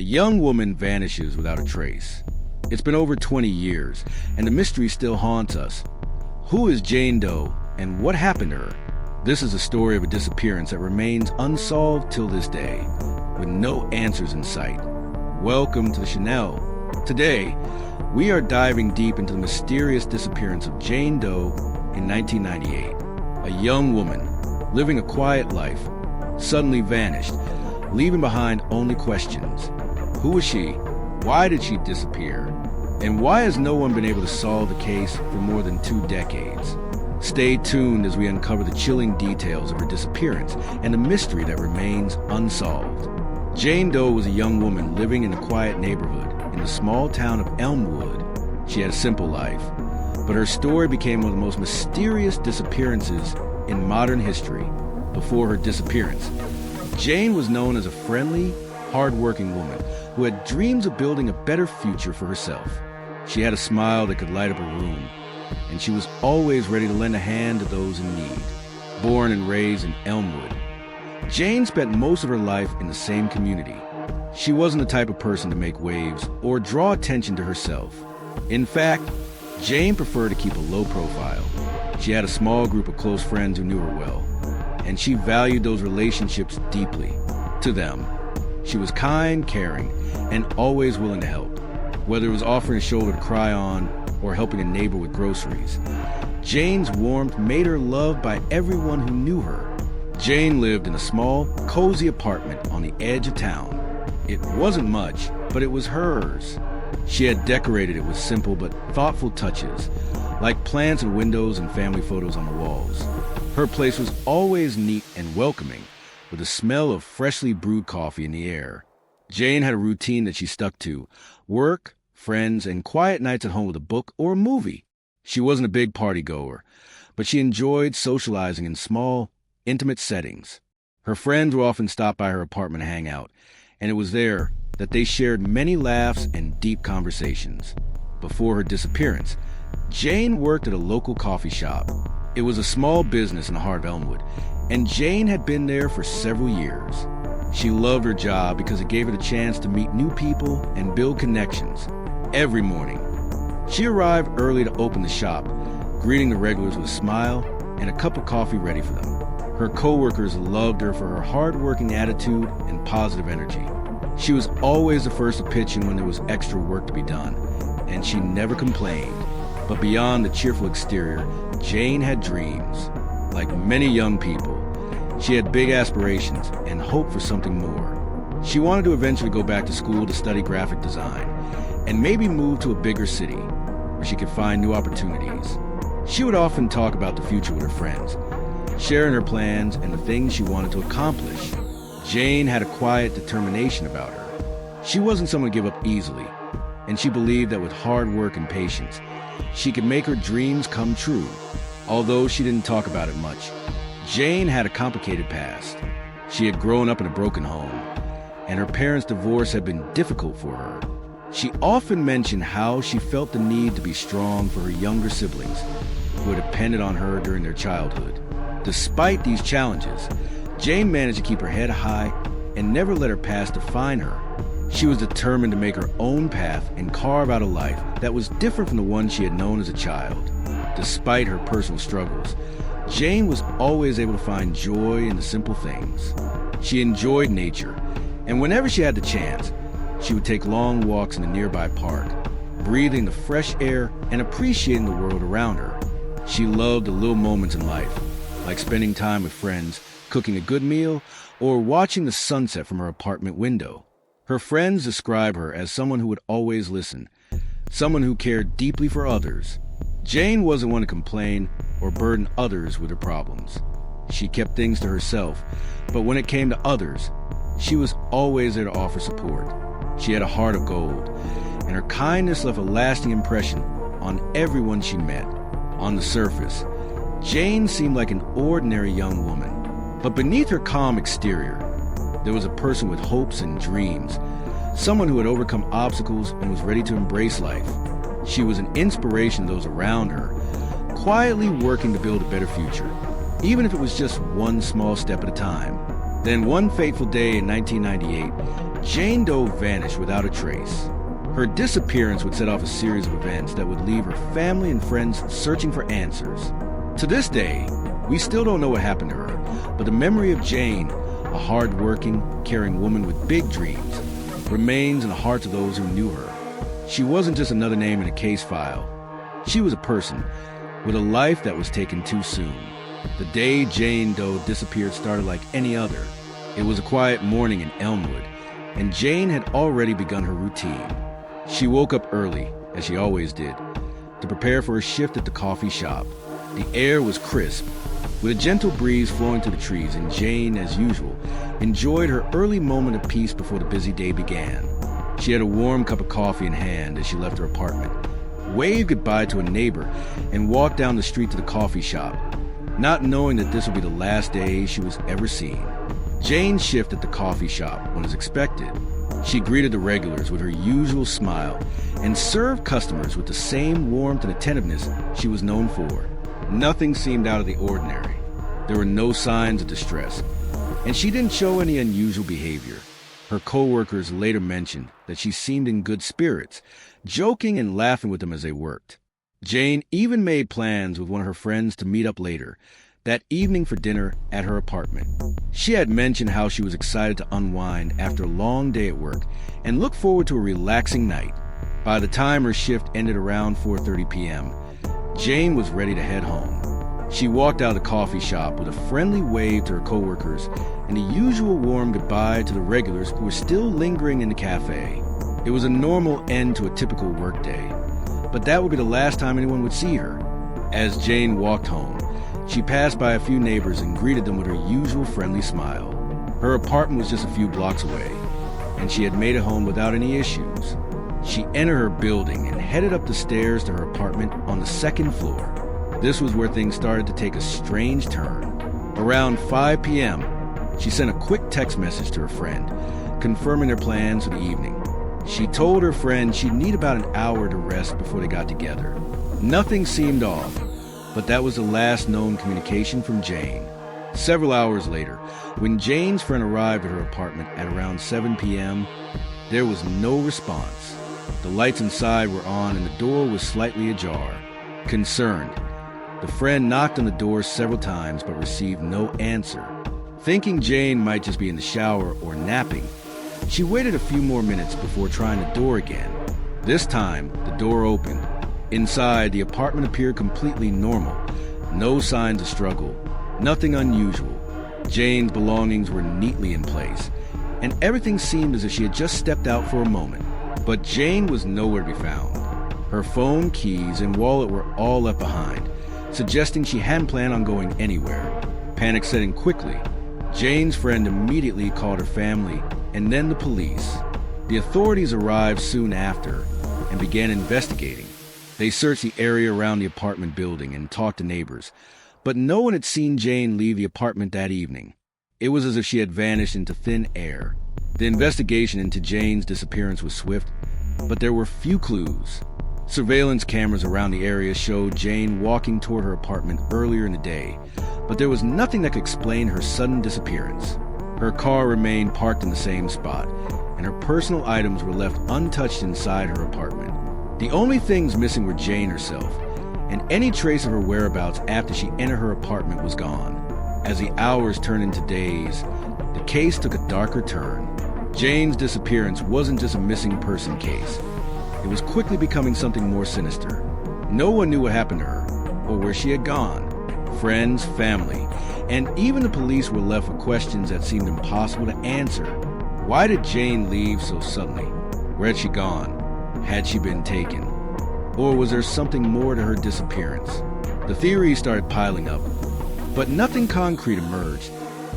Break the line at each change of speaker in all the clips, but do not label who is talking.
A young woman vanishes without a trace. It's been over 20 years, and the mystery still haunts us. Who is Jane Doe, and what happened to her? This is a story of a disappearance that remains unsolved till this day, with no answers in sight. Welcome to the Chanel. Today, we are diving deep into the mysterious disappearance of Jane Doe in 1998. A young woman, living a quiet life, suddenly vanished, leaving behind only questions. Who was she? Why did she disappear? And why has no one been able to solve the case for more than 2 decades? Stay tuned as we uncover the chilling details of her disappearance and the mystery that remains unsolved. Jane Doe was a young woman living in a quiet neighborhood in the small town of Elmwood. She had a simple life, but her story became one of the most mysterious disappearances in modern history. Before her disappearance, Jane was known as a friendly, hard-working woman who had dreams of building a better future for herself. She had a smile that could light up a room, and she was always ready to lend a hand to those in need. Born and raised in Elmwood, Jane spent most of her life in the same community. She wasn't the type of person to make waves or draw attention to herself. In fact, Jane preferred to keep a low profile. She had a small group of close friends who knew her well, and she valued those relationships deeply. To them, she was kind, caring, and always willing to help, whether it was offering a shoulder to cry on or helping a neighbor with groceries. Jane's warmth made her loved by everyone who knew her. Jane lived in a small, cozy apartment on the edge of town. It wasn't much, but it was hers. She had decorated it with simple but thoughtful touches, like plants and windows and family photos on the walls. Her place was always neat and welcoming, with the smell of freshly brewed coffee in the air. Jane had a routine that she stuck to: work, friends, and quiet nights at home with a book or a movie. She wasn't a big party goer, but she enjoyed socializing in small, intimate settings. Her friends would often stop by her apartment to hang out, and it was there that they shared many laughs and deep conversations. Before her disappearance, Jane worked at a local coffee shop. It was a small business in the heart of Elmwood, and Jane had been there for several years. She loved her job because it gave her the chance to meet new people and build connections. Every morning, she arrived early to open the shop, greeting the regulars with a smile and a cup of coffee ready for them. Her co-workers loved her for her hard-working attitude and positive energy. She was always the first to pitch in when there was extra work to be done, and she never complained. But beyond the cheerful exterior, Jane had dreams. Like many young people, she had big aspirations and hoped for something more. She wanted to eventually go back to school to study graphic design, and maybe move to a bigger city where she could find new opportunities. She would often talk about the future with her friends, sharing her plans and the things she wanted to accomplish. Jane had a quiet determination about her. She wasn't someone to give up easily, and she believed that with hard work and patience, she could make her dreams come true. Although she didn't talk about it much, Jane had a complicated past. She had grown up in a broken home, and her parents' divorce had been difficult for her. She often mentioned how she felt the need to be strong for her younger siblings, who had depended on her during their childhood. Despite these challenges, Jane managed to keep her head high and never let her past define her. She was determined to make her own path and carve out a life that was different from the one she had known as a child. Despite her personal struggles, Jane was always able to find joy in the simple things. She enjoyed nature, and whenever she had the chance, she would take long walks in a nearby park, breathing the fresh air and appreciating the world around her. She loved the little moments in life, like spending time with friends, cooking a good meal, or watching the sunset from her apartment window. Her friends describe her as someone who would always listen, someone who cared deeply for others. Jane wasn't one to complain or burden others with her problems. She kept things to herself, but when it came to others, she was always there to offer support. She had a heart of gold, and her kindness left a lasting impression on everyone she met. On the surface, Jane seemed like an ordinary young woman, but beneath her calm exterior, there was a person with hopes and dreams, someone who had overcome obstacles and was ready to embrace life. She was an inspiration to those around her, quietly working to build a better future, even if it was just one small step at a time. Then one fateful day in 1998, Jane Doe vanished without a trace. Her disappearance would set off a series of events that would leave her family and friends searching for answers. To this day, we still don't know what happened to her, but the memory of Jane, a hard-working, caring woman with big dreams, remains in the hearts of those who knew her. She wasn't just another name in a case file. She was a person with a life that was taken too soon. The day Jane Doe disappeared started like any other. It was a quiet morning in Elmwood, and Jane had already begun her routine. She woke up early, as she always did, to prepare for her shift at the coffee shop. The air was crisp, with a gentle breeze flowing through the trees, and Jane, as usual, enjoyed her early moment of peace before the busy day began. She had a warm cup of coffee in hand as she left her apartment, waved goodbye to a neighbor, and walked down the street to the coffee shop, not knowing that this would be the last day she was ever seen. Jane's shift at the coffee shop was as expected. She greeted the regulars with her usual smile and served customers with the same warmth and attentiveness she was known for. Nothing seemed out of the ordinary. There were no signs of distress, and she didn't show any unusual behavior. Her co-workers later mentioned that she seemed in good spirits, joking and laughing with them as they worked. Jane even made plans with one of her friends to meet up later that evening for dinner at her apartment. She had mentioned how she was excited to unwind after a long day at work and look forward to a relaxing night. By the time her shift ended around 4:30 p.m., Jane was ready to head home. She walked out of the coffee shop with a friendly wave to her coworkers and the usual warm goodbye to the regulars who were still lingering in the cafe. It was a normal end to a typical workday, but that would be the last time anyone would see her. As Jane walked home, she passed by a few neighbors and greeted them with her usual friendly smile. Her apartment was just a few blocks away, and she had made it home without any issues. She entered her building and headed up the stairs to her apartment on the second floor. This was where things started to take a strange turn. Around 5 p.m., she sent a quick text message to her friend, confirming their plans for the evening. She told her friend she'd need about an hour to rest before they got together. Nothing seemed off, but that was the last known communication from Jane. Several hours later, when Jane's friend arrived at her apartment at around 7 p.m., there was no response. The lights inside were on and the door was slightly ajar. Concerned, the friend knocked on the door several times but received no answer. Thinking Jane might just be in the shower or napping, she waited a few more minutes before trying the door again. This time, the door opened. Inside, the apartment appeared completely normal. No signs of struggle, nothing unusual. Jane's belongings were neatly in place, and everything seemed as if she had just stepped out for a moment. But Jane was nowhere to be found. Her phone, keys, and wallet were all left behind, suggesting she hadn't planned on going anywhere. Panic set in quickly. Jane's friend immediately called her family and then the police. The authorities arrived soon after and began investigating. They searched the area around the apartment building and talked to neighbors, but no one had seen Jane leave the apartment that evening. It was as if she had vanished into thin air. The investigation into Jane's disappearance was swift, but there were few clues. Surveillance cameras around the area showed Jane walking toward her apartment earlier in the day, but there was nothing that could explain her sudden disappearance. Her car remained parked in the same spot, and her personal items were left untouched inside her apartment. The only things missing were Jane herself, and any trace of her whereabouts after she entered her apartment was gone. As the hours turned into days, the case took a darker turn. Jane's disappearance wasn't just a missing person case. It was quickly becoming something more sinister. No one knew what happened to her, or where she had gone. Friends, family, and even the police were left with questions that seemed impossible to answer. Why did Jane leave so suddenly? Where had she gone? Had she been taken? Or was there something more to her disappearance? The theories started piling up, but nothing concrete emerged,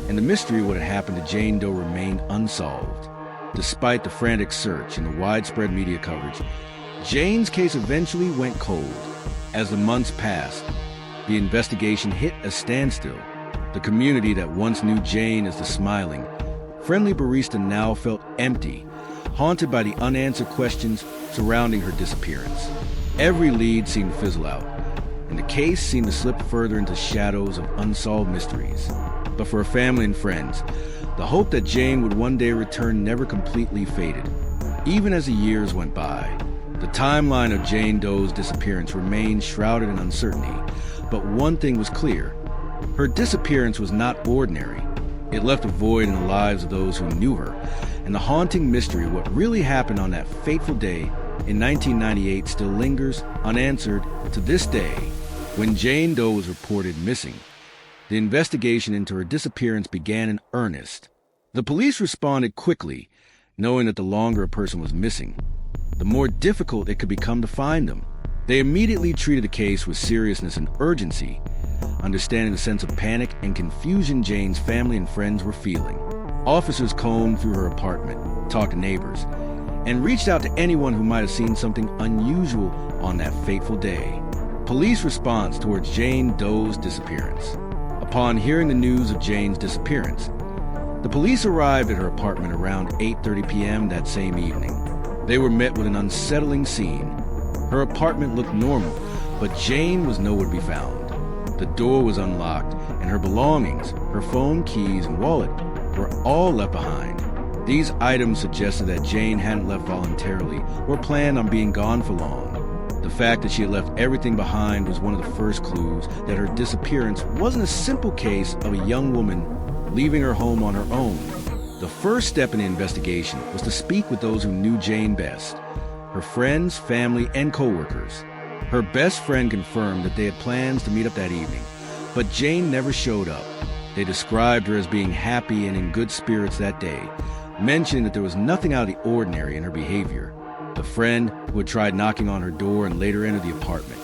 and the mystery of what had happened to Jane Doe remained unsolved. Despite the frantic search and the widespread media coverage, Jane's case eventually went cold. As the months passed, the investigation hit a standstill. The community that once knew Jane as the smiling, friendly barista now felt empty, haunted by the unanswered questions surrounding her disappearance. Every lead seemed to fizzle out, and the case seemed to slip further into shadows of unsolved mysteries. But for her family and friends, The hope that Jane would one day return never completely faded. Even as the years went by, the timeline of Jane Doe's disappearance remained shrouded in uncertainty, but one thing was clear. Her disappearance was not ordinary. It left a void in the lives of those who knew her, and the haunting mystery of what really happened on that fateful day in 1998 still lingers unanswered to this day. When Jane Doe was reported missing, the investigation into her disappearance began in earnest. The police responded quickly, knowing that the longer a person was missing, the more difficult it could become to find them. They immediately treated the case with seriousness and urgency, understanding the sense of panic and confusion Jane's family and friends were feeling. Officers combed through her apartment, talked to neighbors, and reached out to anyone who might have seen something unusual on that fateful day. Police response towards Jane Doe's disappearance. Upon hearing the news of Jane's disappearance, the police arrived at her apartment around 8:30 p.m. that same evening. They were met with an unsettling scene. Her apartment looked normal, but Jane was nowhere to be found. The door was unlocked, and her belongings, her phone, keys, and wallet, were all left behind. These items suggested that Jane hadn't left voluntarily or planned on being gone for long. The fact that she had left everything behind was one of the first clues that her disappearance wasn't a simple case of a young woman leaving her home on her own. The first step in the investigation was to speak with those who knew Jane best, her friends, family, and co-workers. Her best friend confirmed that they had plans to meet up that evening, but Jane never showed up. They described her as being happy and in good spirits that day, mentioning that there was nothing out of the ordinary in her behavior. The friend, who had tried knocking on her door and later entered the apartment,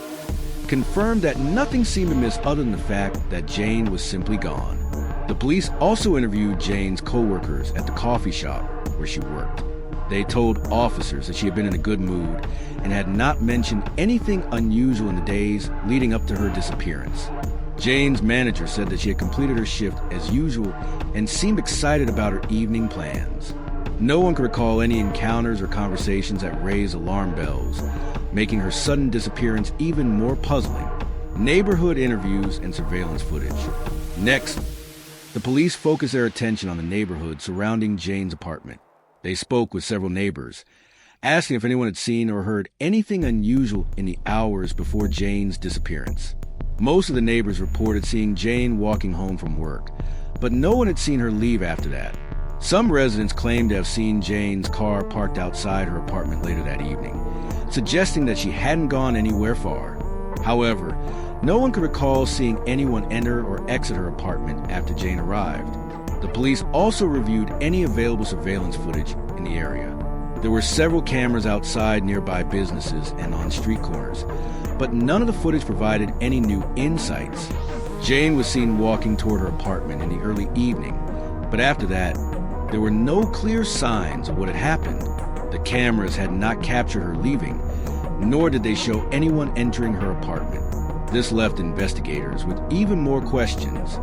confirmed that nothing seemed amiss other than the fact that Jane was simply gone. The police also interviewed Jane's co-workers at the coffee shop where she worked. They told officers that she had been in a good mood and had not mentioned anything unusual in the days leading up to her disappearance. Jane's manager said that she had completed her shift as usual and seemed excited about her evening plans. No one could recall any encounters or conversations that raised alarm bells, making her sudden disappearance even more puzzling. Neighborhood interviews and surveillance footage. Next, the police focused their attention on the neighborhood surrounding Jane's apartment. They spoke with several neighbors, asking if anyone had seen or heard anything unusual in the hours before Jane's disappearance. Most of the neighbors reported seeing Jane walking home from work, but no one had seen her leave after that. Some residents claimed to have seen Jane's car parked outside her apartment later that evening, suggesting that she hadn't gone anywhere far. However, no one could recall seeing anyone enter or exit her apartment after Jane arrived. The police also reviewed any available surveillance footage in the area. There were several cameras outside nearby businesses and on street corners, but none of the footage provided any new insights. Jane was seen walking toward her apartment in the early evening, but after that, there were no clear signs of what had happened. The cameras had not captured her leaving, nor did they show anyone entering her apartment. This left investigators with even more questions.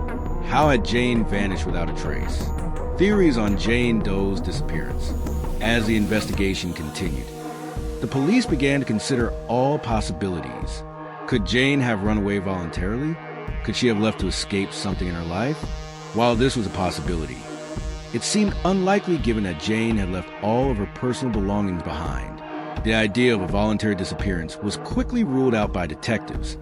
How had Jane vanished without a trace? Theories on Jane Doe's disappearance. As the investigation continued, the police began to consider all possibilities. Could Jane have run away voluntarily? Could she have left to escape something in her life? While this was a possibility, it seemed unlikely given that Jane had left all of her personal belongings behind. The idea of a voluntary disappearance was quickly ruled out by detectives,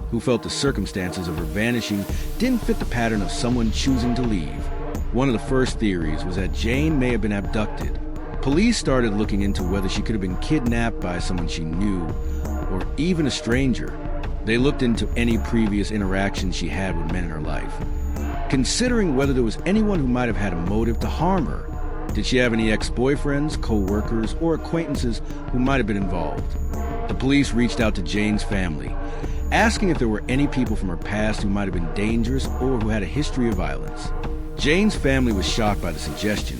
who felt the circumstances of her vanishing didn't fit the pattern of someone choosing to leave. One of the first theories was that Jane may have been abducted. Police started looking into whether she could have been kidnapped by someone she knew, or even a stranger. They looked into any previous interactions she had with men in her life, considering whether there was anyone who might have had a motive to harm her. Did she have any ex-boyfriends, co-workers, or acquaintances who might have been involved? The police reached out to Jane's family, asking if there were any people from her past who might have been dangerous or who had a history of violence. Jane's family was shocked by the suggestion,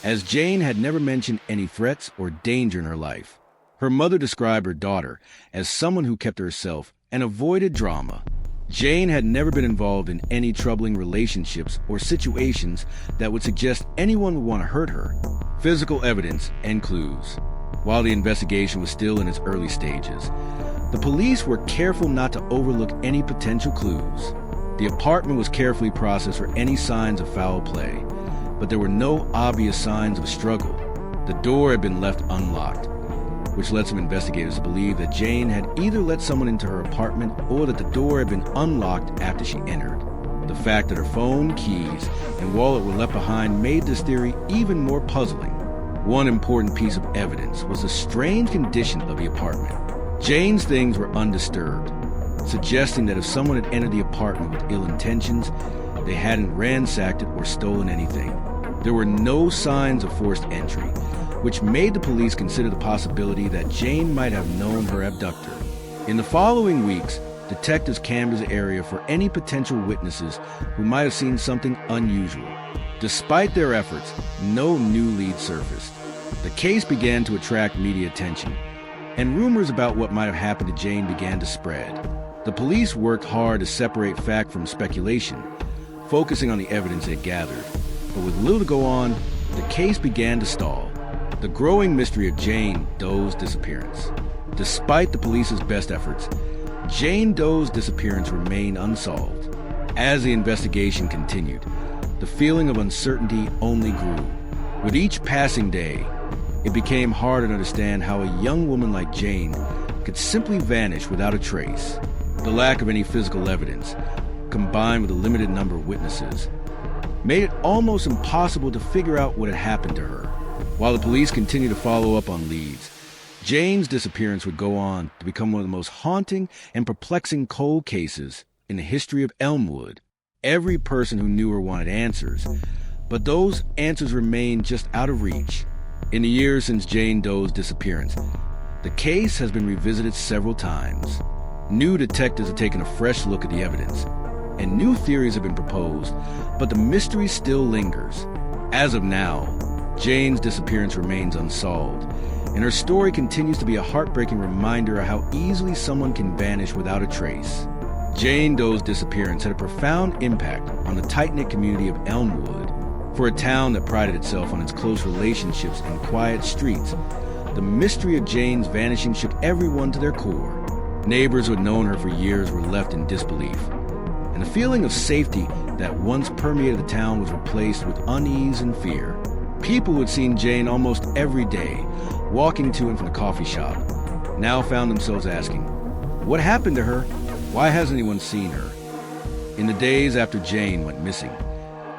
as Jane had never mentioned any threats or danger in her life. Her mother described her daughter as someone who kept to herself and avoided drama. Jane had never been involved in any troubling relationships or situations that would suggest anyone would want to hurt her. Physical evidence and clues. While the investigation was still in its early stages, the police were careful not to overlook any potential clues. The apartment was carefully processed for any signs of foul play. but there were no obvious signs of a struggle. The door had been left unlocked, which led some investigators to believe that Jane had either let someone into her apartment or that the door had been unlocked after she entered. The fact that her phone, keys, and wallet were left behind made this theory even more puzzling. One important piece of evidence was the strange condition of the apartment. Jane's things were undisturbed, suggesting that if someone had entered the apartment with ill intentions, they hadn't ransacked it or stolen anything. There were no signs of forced entry, which made the police consider the possibility that Jane might have known her abductor. In the following weeks, detectives canvassed the area for any potential witnesses who might have seen something unusual. Despite their efforts, no new leads surfaced. The case began to attract media attention, and rumors about what might have happened to Jane began to spread. The police worked hard to separate fact from speculation, focusing on the evidence they gathered. But with little to go on, the case began to stall. The growing mystery of Jane Doe's disappearance. Despite the police's best efforts, Jane Doe's disappearance remained unsolved. As the investigation continued, the feeling of uncertainty only grew. With each passing day, it became harder to understand how a young woman like Jane could simply vanish without a trace. The lack of any physical evidence, combined with a limited number of witnesses, made it almost impossible to figure out what had happened to her. While the police continued to follow up on leads, Jane's disappearance would go on to become one of the most haunting and perplexing cold cases in the history of Elmwood. Every person who knew her wanted answers, but those answers remained just out of reach. In the years since Jane Doe's disappearance, the case has been revisited several times. New detectives have taken a fresh look at the evidence, and new theories have been proposed, but the mystery still lingers. As of now, Jane's disappearance remains unsolved, and her story continues to be a heartbreaking reminder of how easily someone can vanish without a trace. Jane Doe's disappearance had a profound impact on the tight-knit community of Elmwood. For a town that prided itself on its close relationships and quiet streets, the mystery of Jane's vanishing shook everyone to their core. Neighbors who had known her for years were left in disbelief, and the feeling of safety that once permeated the town was replaced with unease and fear. People who had seen Jane almost every day, walking to and from the coffee shop, now found themselves asking, what happened to her? Why hasn't anyone seen her? In the days after Jane went missing,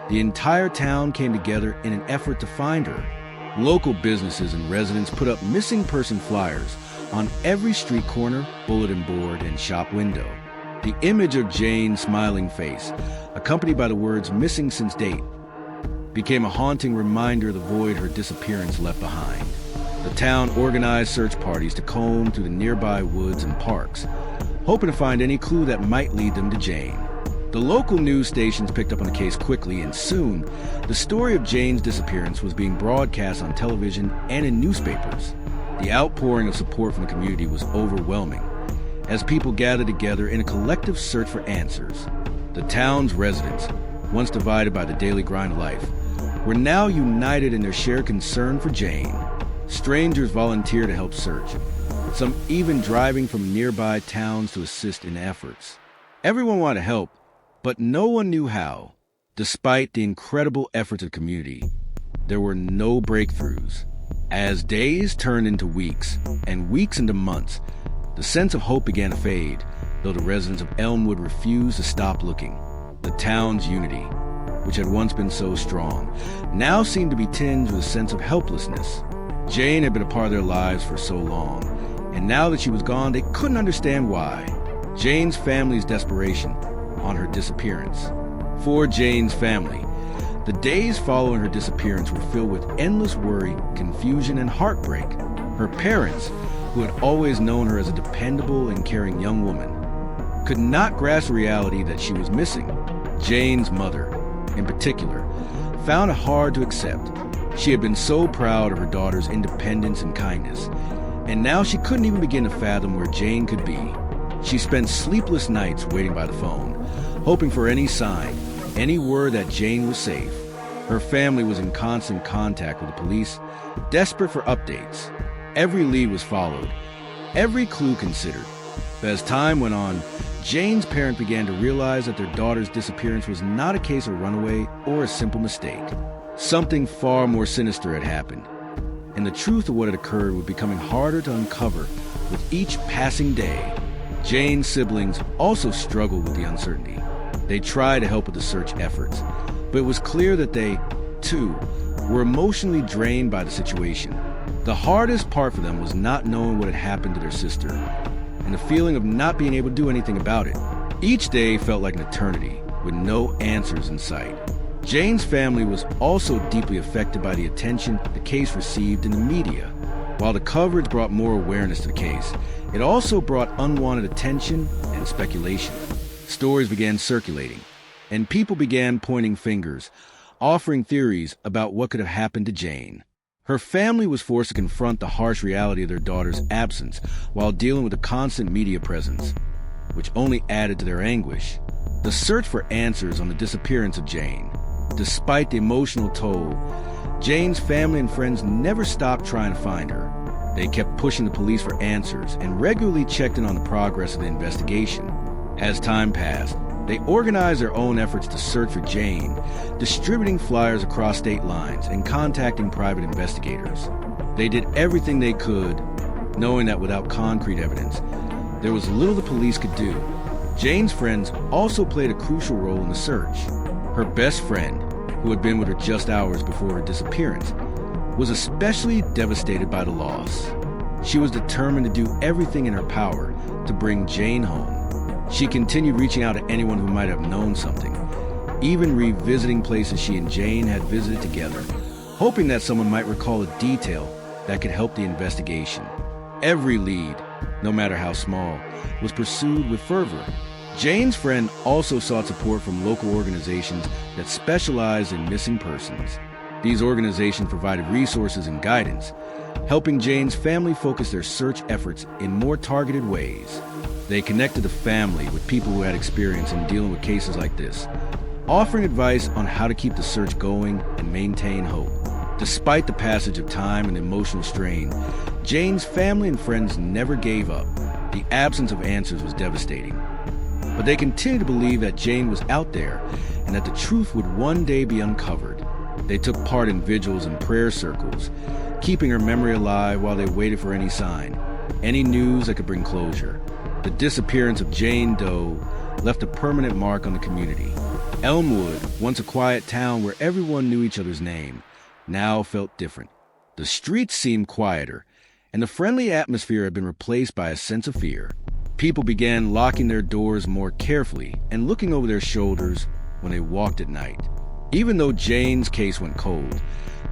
the entire town came together in an effort to find her. Local businesses and residents put up missing person flyers on every street corner, bulletin board, and shop window. The image of Jane's smiling face, accompanied by the words "missing since date," became a haunting reminder of the void her disappearance left behind. The town organized search parties to comb through the nearby woods and parks, hoping to find any clue that might lead them to Jane. The local news stations picked up on the case quickly, and soon, the story of Jane's disappearance was being broadcast on television and in newspapers. The outpouring of support from the community was overwhelming, as people gathered together in a collective search for answers. The town's residents, once divided by the daily grind of life, were now united in their shared concern for Jane. Strangers volunteered to help search, some even driving from nearby towns to assist in efforts. Everyone wanted to help, but no one knew how. Despite the incredible efforts of the community, there were no breakthroughs. As days turned into weeks, and weeks into months, the sense of hope began to fade, though the residents of Elmwood refused to stop looking. The town's unity, which had once been so strong, now seemed to be tinged with a sense of helplessness. Jane had been a part of their lives for so long, and now that she was gone, they couldn't understand why. Jane's family's desperation on her disappearance. For Jane's family, the days following her disappearance were filled with endless worry, confusion, and heartbreak. Her parents, who had always known her as a dependable and caring young woman, could not grasp the reality that she was missing. Jane's mother, in particular, found it hard to accept. She had been so proud of her daughter's independence and kindness, and now she couldn't even begin to fathom where Jane could be. She spent sleepless nights waiting by the phone, hoping for any sign, any word that Jane was safe. Her family was in constant contact with the police, desperate for updates. Every lead was followed, every clue considered. But as time went on, Jane's parents began to realize that their daughter's disappearance was not a case of runaway or a simple mistake. Something far more sinister had happened, and the truth of what had occurred was becoming harder to uncover with each passing day. Jane's siblings also struggled with the uncertainty. They tried to help with the search efforts, but it was clear that they, too, were emotionally drained by the situation. The hardest part for them was not knowing what had happened to their sister, and the feeling of not being able to do anything about it. Each day felt like an eternity, with no answers in sight. Jane's family was also deeply affected by the attention the case received in the media. While the coverage brought more awareness to the case, it also brought unwanted attention and speculation. Stories began circulating, and people began pointing fingers, offering theories about what could have happened to Jane. Her family was forced to confront the harsh reality of their daughter's absence while dealing with a constant media presence, which only added to their anguish. The search for answers on the disappearance of Jane. Despite the emotional toll, Jane's family and friends never stopped trying to find her. They kept pushing the police for answers and regularly checked in on the progress of the investigation. As time passed, they organized their own efforts to search for Jane, distributing flyers across state lines and contacting private investigators. They did everything they could, knowing that without concrete evidence, there was little the police could do. Jane's friends also played a crucial role in the search. Her best friend, who had been with her just hours before her disappearance, was especially devastated by the loss. She was determined to do everything in her power to bring Jane home. She continued reaching out to anyone who might have known something, even revisiting places she and Jane had visited together, hoping that someone might recall a detail that could help the investigation. Every lead, no matter how small, was pursued with fervor. Jane's friend also sought support from local organizations that specialized in missing persons. These organizations provided resources and guidance, helping Jane's family focus their search efforts in more targeted ways. They connected the family with people who had experience in dealing with cases like this, offering advice on how to keep the search going and maintain hope. Despite the passage of time and emotional strain, Jane's family and friends never gave up. The absence of answers was devastating, but they continued to believe that Jane was out there and that the truth would one day be uncovered. They took part in vigils and prayer circles, keeping her memory alive while they waited for any sign, any news that could bring closure. The disappearance of Jane Doe left a permanent mark on the community. Elmwood, once a quiet town where everyone knew each other's name, now felt different. The streets seemed quieter, and the friendly atmosphere had been replaced by a sense of fear. People began locking their doors more carefully and looking over their shoulders when they walked at night. Even though Jane's case went cold,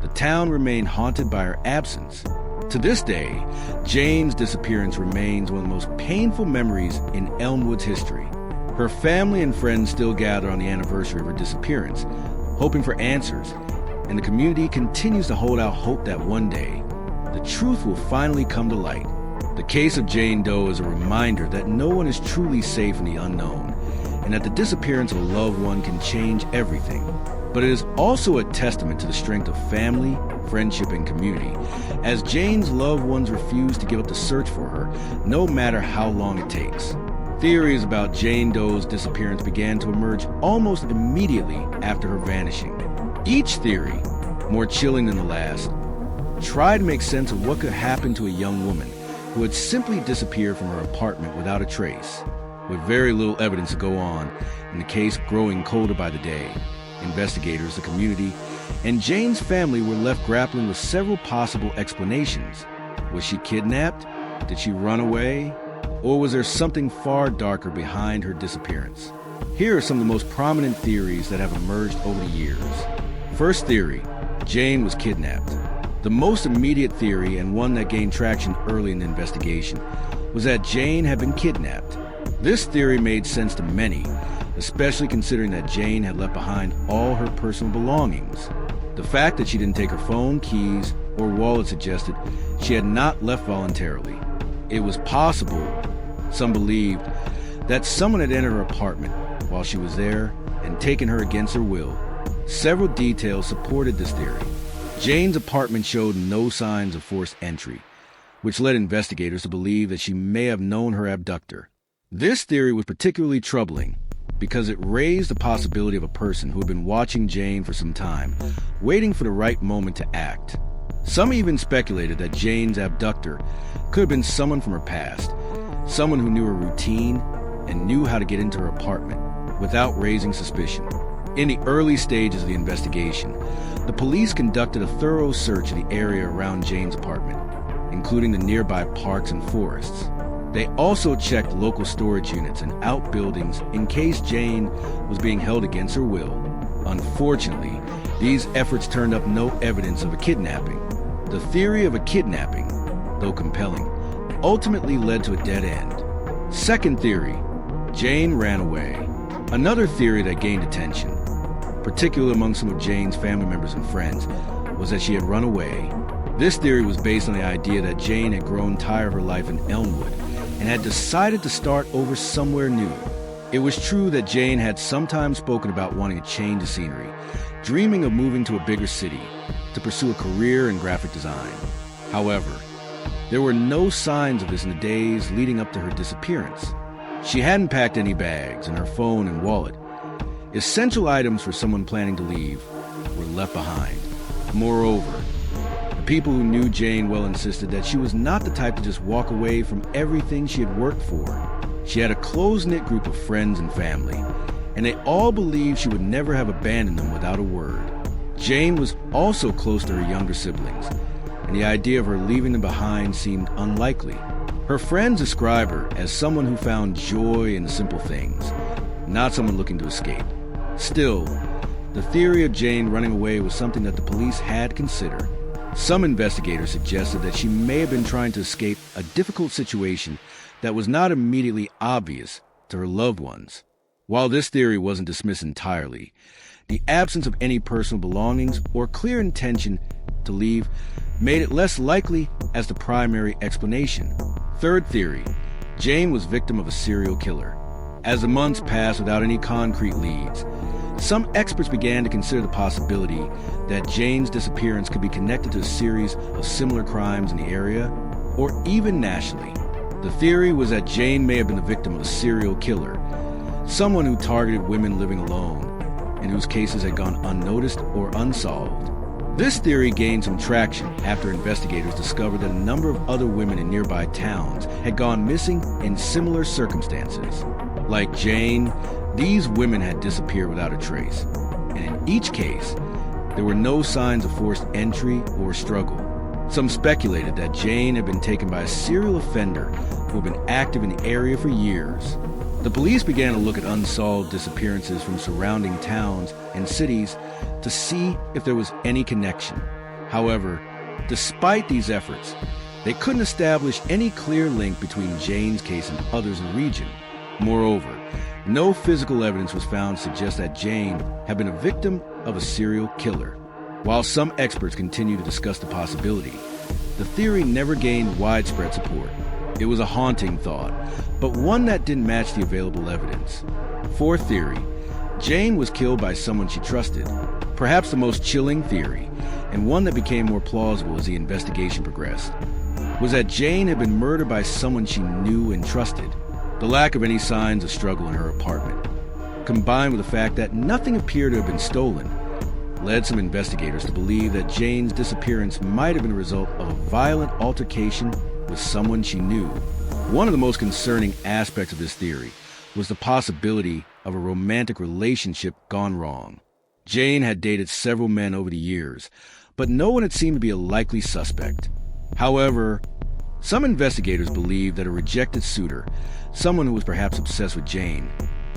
the town remained haunted by her absence. To this day, Jane's disappearance remains one of the most painful memories in Elmwood's history. Her family and friends still gather on the anniversary of her disappearance, hoping for answers, and the community continues to hold out hope that one day, the truth will finally come to light. The case of Jane Doe is a reminder that no one is truly safe in the unknown, and that the disappearance of a loved one can change everything. But it is also a testament to the strength of family, friendship, and community, as Jane's loved ones refuse to give up the search for her, no matter how long it takes. Theories about Jane Doe's disappearance began to emerge almost immediately after her vanishing. Each theory, more chilling than the last, tried to make sense of what could happen to a young woman who had simply disappeared from her apartment without a trace. With very little evidence to go on, and the case growing colder by the day, investigators, the community, and Jane's family were left grappling with several possible explanations. Was she kidnapped? Did she run away? Or was there something far darker behind her disappearance? Here are some of the most prominent theories that have emerged over the years. First theory, Jane was kidnapped. The most immediate theory, and one that gained traction early in the investigation, was that Jane had been kidnapped. This theory made sense to many, especially considering that Jane had left behind all her personal belongings. The fact that she didn't take her phone, keys, or wallet suggested she had not left voluntarily. It was possible, some believed, that someone had entered her apartment while she was there and taken her against her will. Several details supported this theory. Jane's apartment showed no signs of forced entry, which led investigators to believe that she may have known her abductor. This theory was particularly troubling, because it raised the possibility of a person who had been watching Jane for some time, waiting for the right moment to act. Some even speculated that Jane's abductor could have been someone from her past, someone who knew her routine and knew how to get into her apartment without raising suspicion. In the early stages of the investigation, the police conducted a thorough search of the area around Jane's apartment, including the nearby parks and forests. They also checked local storage units and outbuildings in case Jane was being held against her will. Unfortunately, these efforts turned up no evidence of a kidnapping. The theory of a kidnapping, though compelling, ultimately led to a dead end. Second theory, Jane ran away. Another theory that gained attention, particularly among some of Jane's family members and friends, was that she had run away. This theory was based on the idea that Jane had grown tired of her life in Elmwood and had decided to start over somewhere new. It was true that Jane had sometimes spoken about wanting a change of scenery, dreaming of moving to a bigger city to pursue a career in graphic design. However, there were no signs of this in the days leading up to her disappearance. She hadn't packed any bags, and her phone and wallet, essential items for someone planning to leave, were left behind. Moreover, people who knew Jane well insisted that she was not the type to just walk away from everything she had worked for. She had a close-knit group of friends and family, and they all believed she would never have abandoned them without a word. Jane was also close to her younger siblings, and the idea of her leaving them behind seemed unlikely. Her friends describe her as someone who found joy in simple things, not someone looking to escape. Still, the theory of Jane running away was something that the police had considered. Some investigators suggested that she may have been trying to escape a difficult situation that was not immediately obvious to her loved ones. While this theory wasn't dismissed entirely, the absence of any personal belongings or clear intention to leave made it less likely as the primary explanation. Third theory, Jane was victim of a serial killer. As the months passed without any concrete leads, some experts began to consider the possibility that Jane's disappearance could be connected to a series of similar crimes in the area, or even nationally. The theory was that Jane may have been the victim of a serial killer, someone who targeted women living alone, and whose cases had gone unnoticed or unsolved. This theory gained some traction after investigators discovered that a number of other women in nearby towns had gone missing in similar circumstances. Like Jane, these women had disappeared without a trace, and in each case, there were no signs of forced entry or struggle. Some speculated that Jane had been taken by a serial offender who had been active in the area for years. The police began to look at unsolved disappearances from surrounding towns and cities to see if there was any connection. However, despite these efforts, they couldn't establish any clear link between Jane's case and others in the region. Moreover, no physical evidence was found to suggest that Jane had been a victim of a serial killer. While some experts continue to discuss the possibility, the theory never gained widespread support. It was a haunting thought, but one that didn't match the available evidence. Fourth theory, Jane was killed by someone she trusted. Perhaps the most chilling theory, and one that became more plausible as the investigation progressed, was that Jane had been murdered by someone she knew and trusted. The lack of any signs of struggle in her apartment, combined with the fact that nothing appeared to have been stolen, led some investigators to believe that Jane's disappearance might have been a result of a violent altercation with someone she knew. One of the most concerning aspects of this theory was the possibility of a romantic relationship gone wrong. Jane had dated several men over the years, but no one had seemed to be a likely suspect. However, some investigators believed that a rejected suitor, someone who was perhaps obsessed with Jane,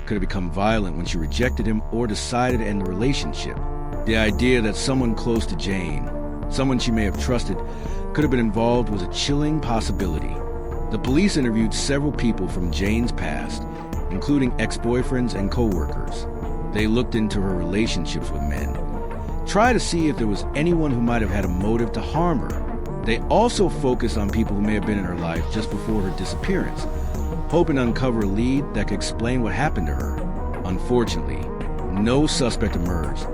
could have become violent when she rejected him or decided to end the relationship. The idea that someone close to Jane, someone she may have trusted, could have been involved was a chilling possibility. The police interviewed several people from Jane's past, including ex-boyfriends and co-workers. They looked into her relationships with men, tried to see if there was anyone who might have had a motive to harm her. They also focused on people who may have been in her life just before her disappearance, hoping to uncover a lead that could explain what happened to her. Unfortunately, no suspect emerged,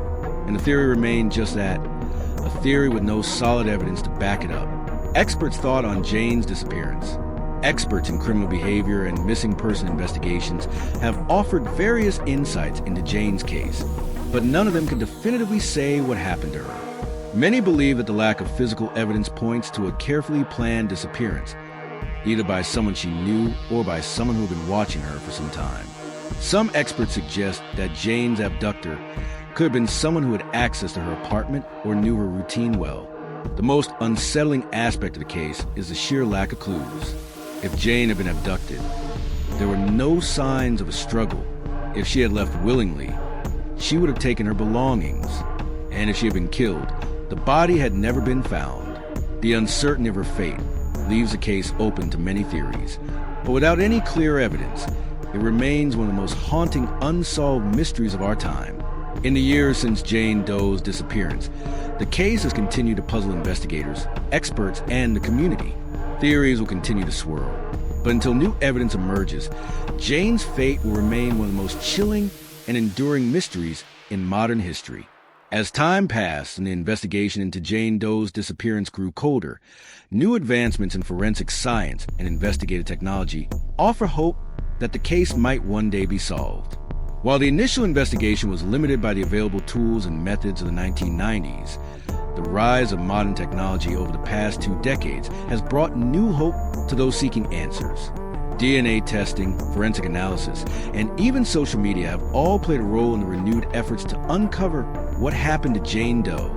and the theory remained just that, a theory with no solid evidence to back it up. Experts thought on Jane's disappearance Experts in criminal behavior and missing person investigations have offered various insights into Jane's case, but none of them can definitively say what happened to her. Many believe that the lack of physical evidence points to a carefully planned disappearance, either by someone she knew or by someone who had been watching her for some time. Some experts suggest that Jane's abductor could have been someone who had access to her apartment or knew her routine well. The most unsettling aspect of the case is the sheer lack of clues. If Jane had been abducted, there were no signs of a struggle. If she had left willingly, she would have taken her belongings. And if she had been killed, the body had never been found. The uncertainty of her fate leaves the case open to many theories, but without any clear evidence, it remains one of the most haunting unsolved mysteries of our time. In the years since Jane Doe's disappearance, the case has continued to puzzle investigators, experts, and the community. Theories will continue to swirl, but until new evidence emerges, Jane's fate will remain one of the most chilling and enduring mysteries in modern history. As time passed and the investigation into Jane Doe's disappearance grew colder, new advancements in forensic science and investigative technology offer hope that the case might one day be solved. While the initial investigation was limited by the available tools and methods of the 1990s, the rise of modern technology over the past 2 decades has brought new hope to those seeking answers. DNA testing, forensic analysis, and even social media have all played a role in the renewed efforts to uncover what happened to Jane Doe.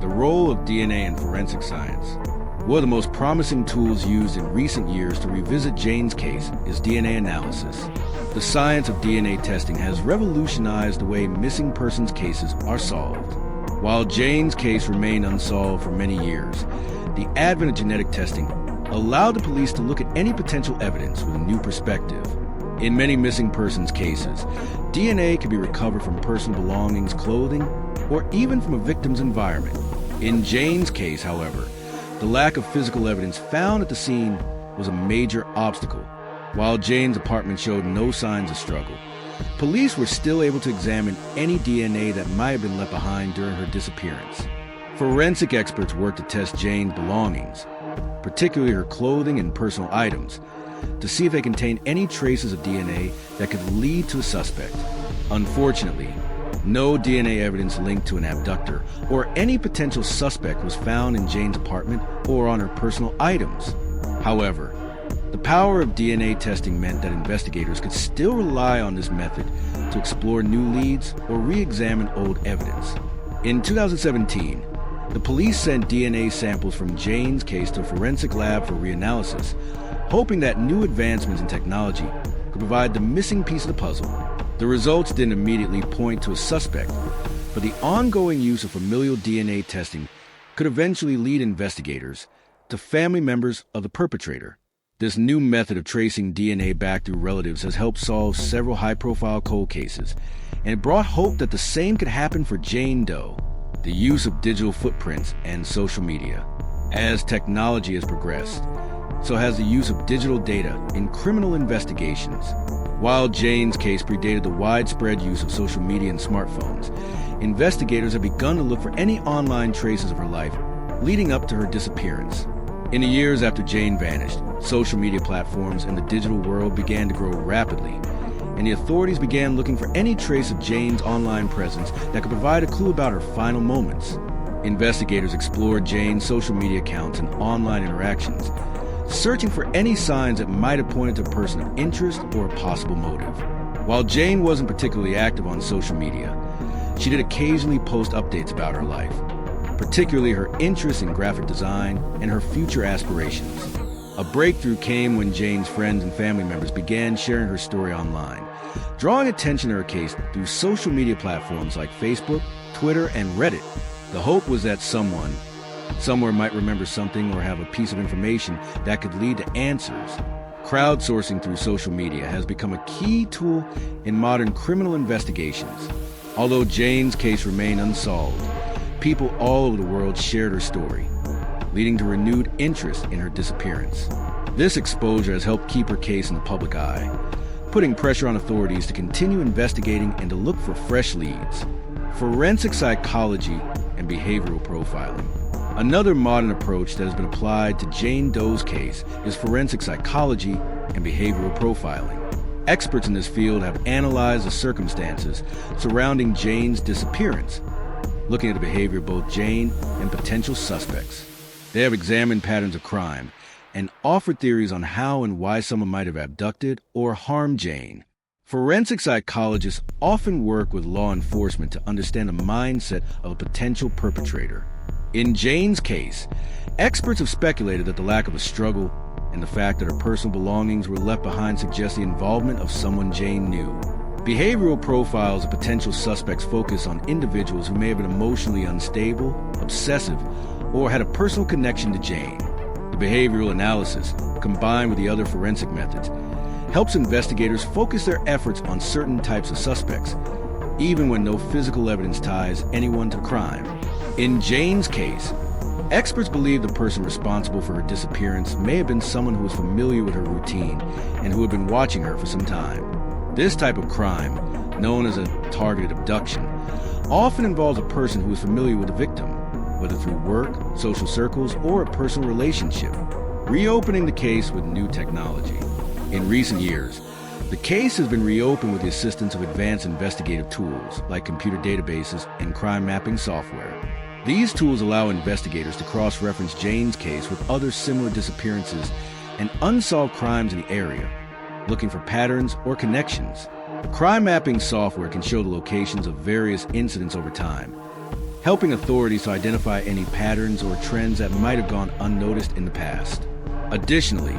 The role of DNA in forensic science. One of the most promising tools used in recent years to revisit Jane's case is DNA analysis. The science of DNA testing has revolutionized the way missing persons cases are solved. While Jane's case remained unsolved for many years, the advent of genetic testing allowed the police to look at any potential evidence with a new perspective. In many missing persons cases, DNA can be recovered from personal belongings, clothing, or even from a victim's environment. In Jane's case, however, the lack of physical evidence found at the scene was a major obstacle. While Jane's apartment showed no signs of struggle, police were still able to examine any DNA that might have been left behind during her disappearance. Forensic experts worked to test Jane's belongings, particularly her clothing and personal items, to see if they contained any traces of DNA that could lead to a suspect. Unfortunately, no DNA evidence linked to an abductor or any potential suspect was found in Jane's apartment or on her personal items. However, the power of DNA testing meant that investigators could still rely on this method to explore new leads or re-examine old evidence. In 2017, the police sent DNA samples from Jane's case to a forensic lab for reanalysis, hoping that new advancements in technology could provide the missing piece of the puzzle. The results didn't immediately point to a suspect, but the ongoing use of familial DNA testing could eventually lead investigators to family members of the perpetrator. This new method of tracing DNA back through relatives has helped solve several high-profile cold cases, and it brought hope that the same could happen for Jane Doe. The use of digital footprints and social media. As technology has progressed, so has the use of digital data in criminal investigations. While Jane's case predated the widespread use of social media and smartphones, investigators have begun to look for any online traces of her life leading up to her disappearance. In the years after Jane vanished, social media platforms and the digital world began to grow rapidly, and the authorities began looking for any trace of Jane's online presence that could provide a clue about her final moments. Investigators explored Jane's social media accounts and online interactions, searching for any signs that might have pointed to a person of interest or a possible motive. While Jane wasn't particularly active on social media, she did occasionally post updates about her life, particularly her interest in graphic design and her future aspirations. A breakthrough came when Jane's friends and family members began sharing her story online, drawing attention to her case through social media platforms like Facebook, Twitter, and Reddit. The hope was that someone, somewhere might remember something or have a piece of information that could lead to answers. Crowdsourcing through social media has become a key tool in modern criminal investigations. Although Jane's case remained unsolved, people all over the world shared her story, leading to renewed interest in her disappearance. This exposure has helped keep her case in the public eye, putting pressure on authorities to continue investigating and to look for fresh leads. Forensic psychology and behavioral profiling. Another modern approach that has been applied to Jane Doe's case is forensic psychology and behavioral profiling. Experts in this field have analyzed the circumstances surrounding Jane's disappearance, looking at the behavior of both Jane and potential suspects. They have examined patterns of crime and offered theories on how and why someone might have abducted or harmed Jane. Forensic psychologists often work with law enforcement to understand the mindset of a potential perpetrator. In Jane's case, experts have speculated that the lack of a struggle and the fact that her personal belongings were left behind suggests the involvement of someone Jane knew. Behavioral profiles of potential suspects focus on individuals who may have been emotionally unstable, obsessive, or had a personal connection to Jane. The behavioral analysis, combined with the other forensic methods, helps investigators focus their efforts on certain types of suspects, even when no physical evidence ties anyone to the crime. In Jane's case, experts believe the person responsible for her disappearance may have been someone who was familiar with her routine and who had been watching her for some time. This type of crime, known as a targeted abduction, often involves a person who is familiar with the victim, whether through work, social circles, or a personal relationship, reopening the case with new technology. In recent years, the case has been reopened with the assistance of advanced investigative tools like computer databases and crime mapping software. These tools allow investigators to cross-reference Jane's case with other similar disappearances and unsolved crimes in the area, looking for patterns or connections. The crime mapping software can show the locations of various incidents over time, helping authorities to identify any patterns or trends that might have gone unnoticed in the past. Additionally,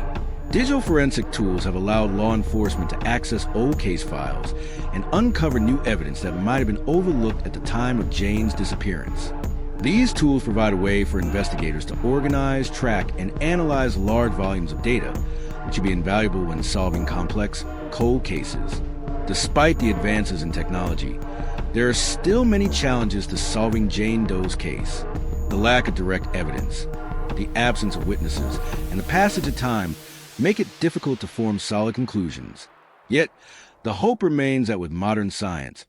digital forensic tools have allowed law enforcement to access old case files and uncover new evidence that might have been overlooked at the time of Jane's disappearance. These tools provide a way for investigators to organize, track, and analyze large volumes of data, which will be invaluable when solving complex, cold cases. Despite the advances in technology, there are still many challenges to solving Jane Doe's case. The lack of direct evidence, the absence of witnesses, and the passage of time make it difficult to form solid conclusions. Yet, the hope remains that with modern science,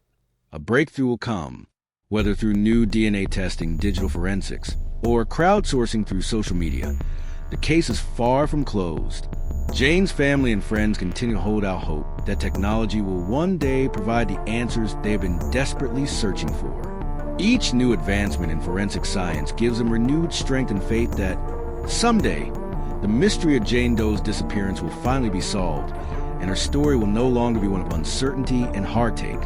a breakthrough will come, whether through new DNA testing, digital forensics, or crowdsourcing through social media. The case is far from closed. Jane's family and friends continue to hold out hope that technology will one day provide the answers they have been desperately searching for. Each new advancement in forensic science gives them renewed strength and faith that someday, the mystery of Jane Doe's disappearance will finally be solved, and her story will no longer be one of uncertainty and heartache.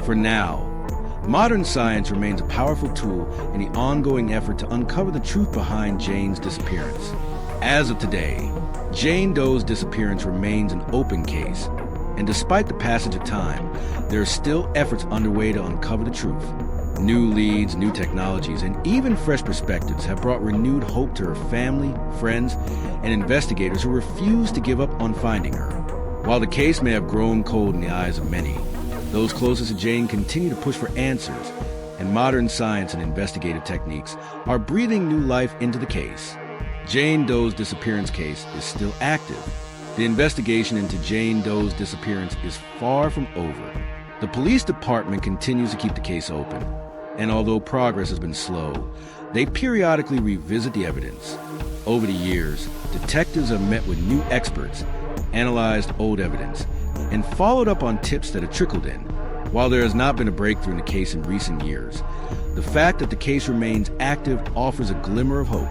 For now, modern science remains a powerful tool in the ongoing effort to uncover the truth behind Jane's disappearance. As of today, Jane Doe's disappearance remains an open case, and despite the passage of time, there are still efforts underway to uncover the truth. New leads, new technologies, and even fresh perspectives have brought renewed hope to her family, friends, and investigators who refuse to give up on finding her. While the case may have grown cold in the eyes of many, those closest to Jane continue to push for answers, and modern science and investigative techniques are breathing new life into the case. Jane Doe's disappearance case is still active. The investigation into Jane Doe's disappearance is far from over. The police department continues to keep the case open, and although progress has been slow, they periodically revisit the evidence. Over the years, detectives have met with new experts, analyzed old evidence, and followed up on tips that have trickled in. While there has not been a breakthrough in the case in recent years, the fact that the case remains active offers a glimmer of hope.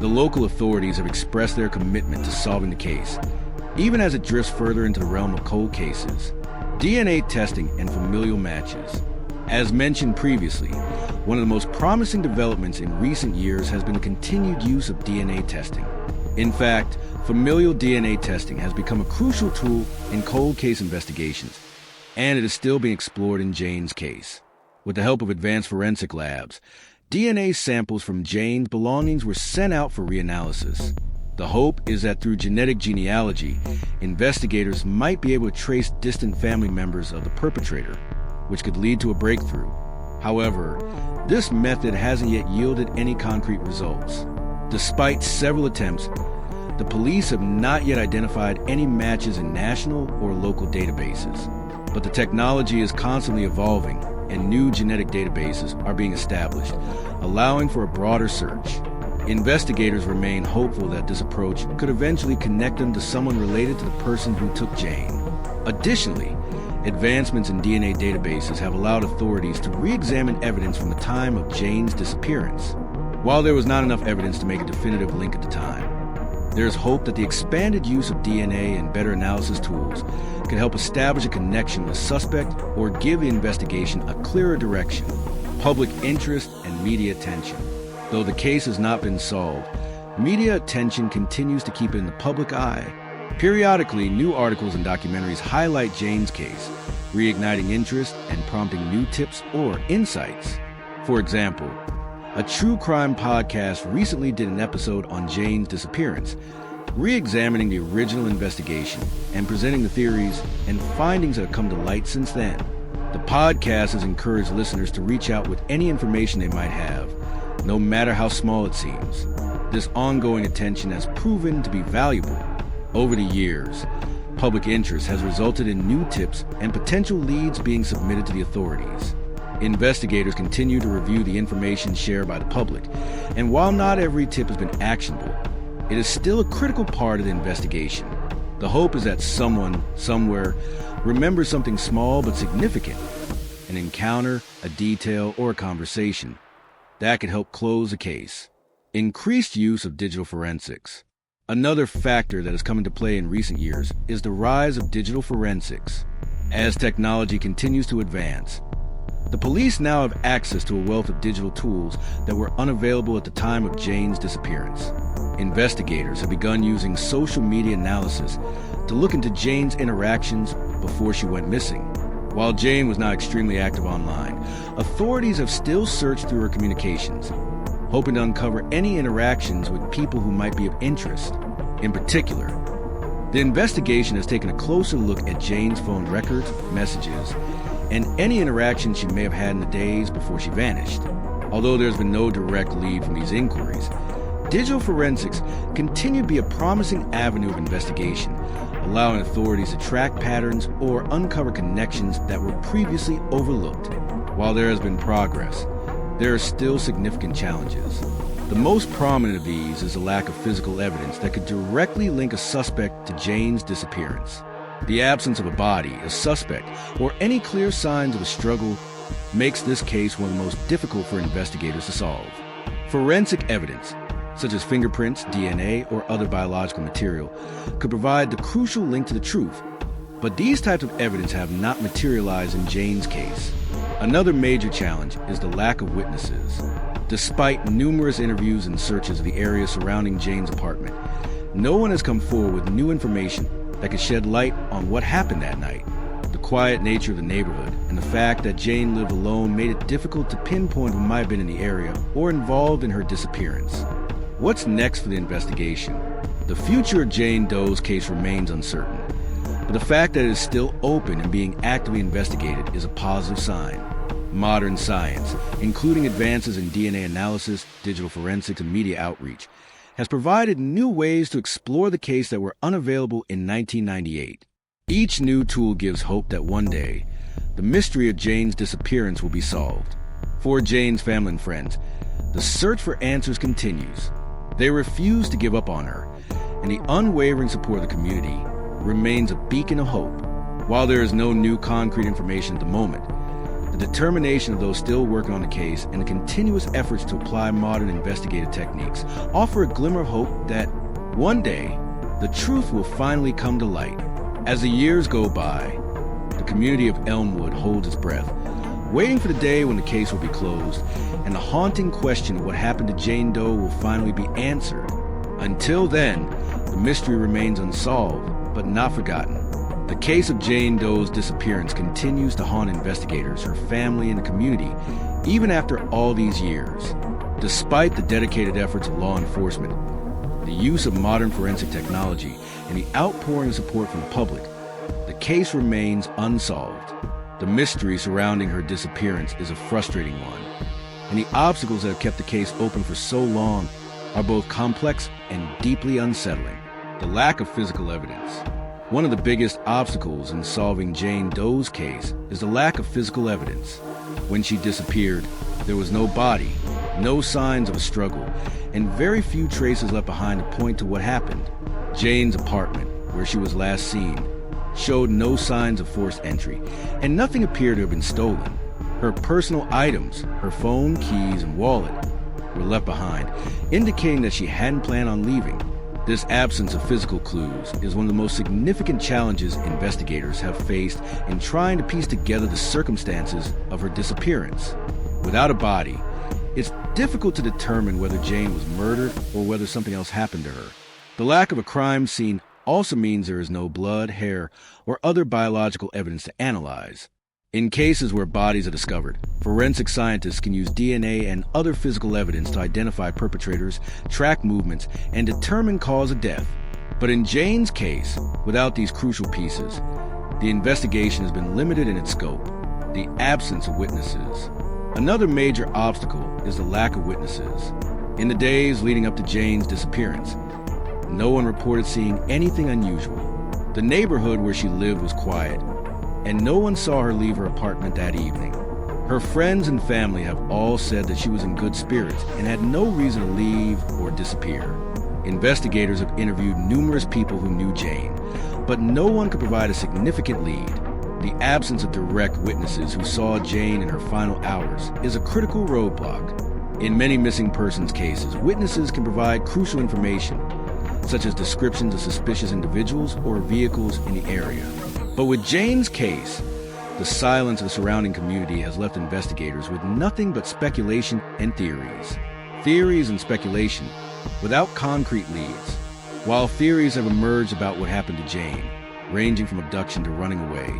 The local authorities have expressed their commitment to solving the case, even as it drifts further into the realm of cold cases, DNA testing, and familial matches. As mentioned previously, one of the most promising developments in recent years has been the continued use of DNA testing. In fact, familial DNA testing has become a crucial tool in cold case investigations, and it is still being explored in Jane's case. With the help of advanced forensic labs, DNA samples from Jane's belongings were sent out for reanalysis. The hope is that through genetic genealogy, investigators might be able to trace distant family members of the perpetrator, which could lead to a breakthrough. However, this method hasn't yet yielded any concrete results. Despite several attempts, the police have not yet identified any matches in national or local databases. But the technology is constantly evolving, and new genetic databases are being established, allowing for a broader search. Investigators remain hopeful that this approach could eventually connect them to someone related to the person who took Jane. Additionally, advancements in DNA databases have allowed authorities to re-examine evidence from the time of Jane's disappearance. While there was not enough evidence to make a definitive link at the time, there is hope that the expanded use of DNA and better analysis tools can help establish a connection with a suspect or give the investigation a clearer direction. Public interest and media attention. Though the case has not been solved, media attention continues to keep it in the public eye. Periodically, new articles and documentaries highlight Jane's case, reigniting interest and prompting new tips or insights. For example, a true crime podcast recently did an episode on Jane's disappearance, re-examining the original investigation and presenting the theories and findings that have come to light since then. The podcast has encouraged listeners to reach out with any information they might have, no matter how small it seems. This ongoing attention has proven to be valuable. Over the years, public interest has resulted in new tips and potential leads being submitted to the authorities. Investigators continue to review the information shared by the public, and while not every tip has been actionable, it is still a critical part of the investigation. The hope is that someone, somewhere, remembers something small but significant, an encounter, a detail, or a conversation that could help close a case. Increased use of digital forensics. Another factor that has come into play in recent years is the rise of digital forensics. As technology continues to advance, the police now have access to a wealth of digital tools that were unavailable at the time of Jane's disappearance. Investigators have begun using social media analysis to look into Jane's interactions before she went missing. While Jane was not extremely active online, authorities have still searched through her communications, hoping to uncover any interactions with people who might be of interest. In particular, the investigation has taken a closer look at Jane's phone records, messages, and any interaction she may have had in the days before she vanished. Although there's been no direct lead from these inquiries, digital forensics continue to be a promising avenue of investigation, allowing authorities to track patterns or uncover connections that were previously overlooked. While there has been progress, there are still significant challenges. The most prominent of these is the lack of physical evidence that could directly link a suspect to Jane's disappearance. The absence of a body, a suspect, or any clear signs of a struggle makes this case one of the most difficult for investigators to solve. Forensic evidence, such as fingerprints, DNA, or other biological material, could provide the crucial link to the truth, but these types of evidence have not materialized in Jane's case. Another major challenge is the lack of witnesses. Despite numerous interviews and searches of the area surrounding Jane's apartment, no one has come forward with new information that could shed light on what happened that night. The quiet nature of the neighborhood and the fact that Jane lived alone made it difficult to pinpoint who might have been in the area or involved in her disappearance. What's next for the investigation? The future of Jane Doe's case remains uncertain, but the fact that it is still open and being actively investigated is a positive sign. Modern science, including advances in DNA analysis, digital forensics, and media outreach, has provided new ways to explore the case that were unavailable in 1998. Each new tool gives hope that one day, the mystery of Jane's disappearance will be solved. For Jane's family and friends, the search for answers continues. They refuse to give up on her, and the unwavering support of the community remains a beacon of hope. While there is no new concrete information at the moment, the determination of those still working on the case and the continuous efforts to apply modern investigative techniques offer a glimmer of hope that one day the truth will finally come to light. As the years go by, the community of Elmwood holds its breath, waiting for the day when the case will be closed and the haunting question of what happened to Jane Doe will finally be answered. Until then, the mystery remains unsolved but not forgotten. The case of Jane Doe's disappearance continues to haunt investigators, her family, and the community, even after all these years. Despite the dedicated efforts of law enforcement, the use of modern forensic technology, and the outpouring of support from the public, the case remains unsolved. The mystery surrounding her disappearance is a frustrating one, and the obstacles that have kept the case open for so long are both complex and deeply unsettling. The lack of physical evidence. One of the biggest obstacles in solving Jane Doe's case is the lack of physical evidence. When she disappeared, There was no body, no signs of a struggle, and very few traces left behind to point to what happened. Jane's apartment, where she was last seen, showed no signs of forced entry, and nothing appeared to have been stolen. Her personal items, her phone, keys, and wallet, were left behind, indicating that she hadn't planned on leaving. This absence of physical clues is one of the most significant challenges investigators have faced in trying to piece together the circumstances of her disappearance. Without a body, it's difficult to determine whether Jane was murdered or whether something else happened to her. The lack of a crime scene also means there is no blood, hair, or other biological evidence to analyze. In cases where bodies are discovered, forensic scientists can use DNA and other physical evidence to identify perpetrators, track movements, and determine cause of death. But in Jane's case, without these crucial pieces, the investigation has been limited in its scope. The absence of witnesses. Another major obstacle is the lack of witnesses. In the days leading up to Jane's disappearance, no one reported seeing anything unusual. The neighborhood where she lived was quiet, and no one saw her leave her apartment that evening. Her friends and family have all said that she was in good spirits and had no reason to leave or disappear. Investigators have interviewed numerous people who knew Jane, but no one could provide a significant lead. The absence of direct witnesses who saw Jane in her final hours is a critical roadblock. In many missing persons cases, witnesses can provide crucial information, such as descriptions of suspicious individuals or vehicles in the area. But with Jane's case, the silence of the surrounding community has left investigators with nothing but speculation and theories. Theories and speculation, without concrete leads. While theories have emerged about what happened to Jane, ranging from abduction to running away,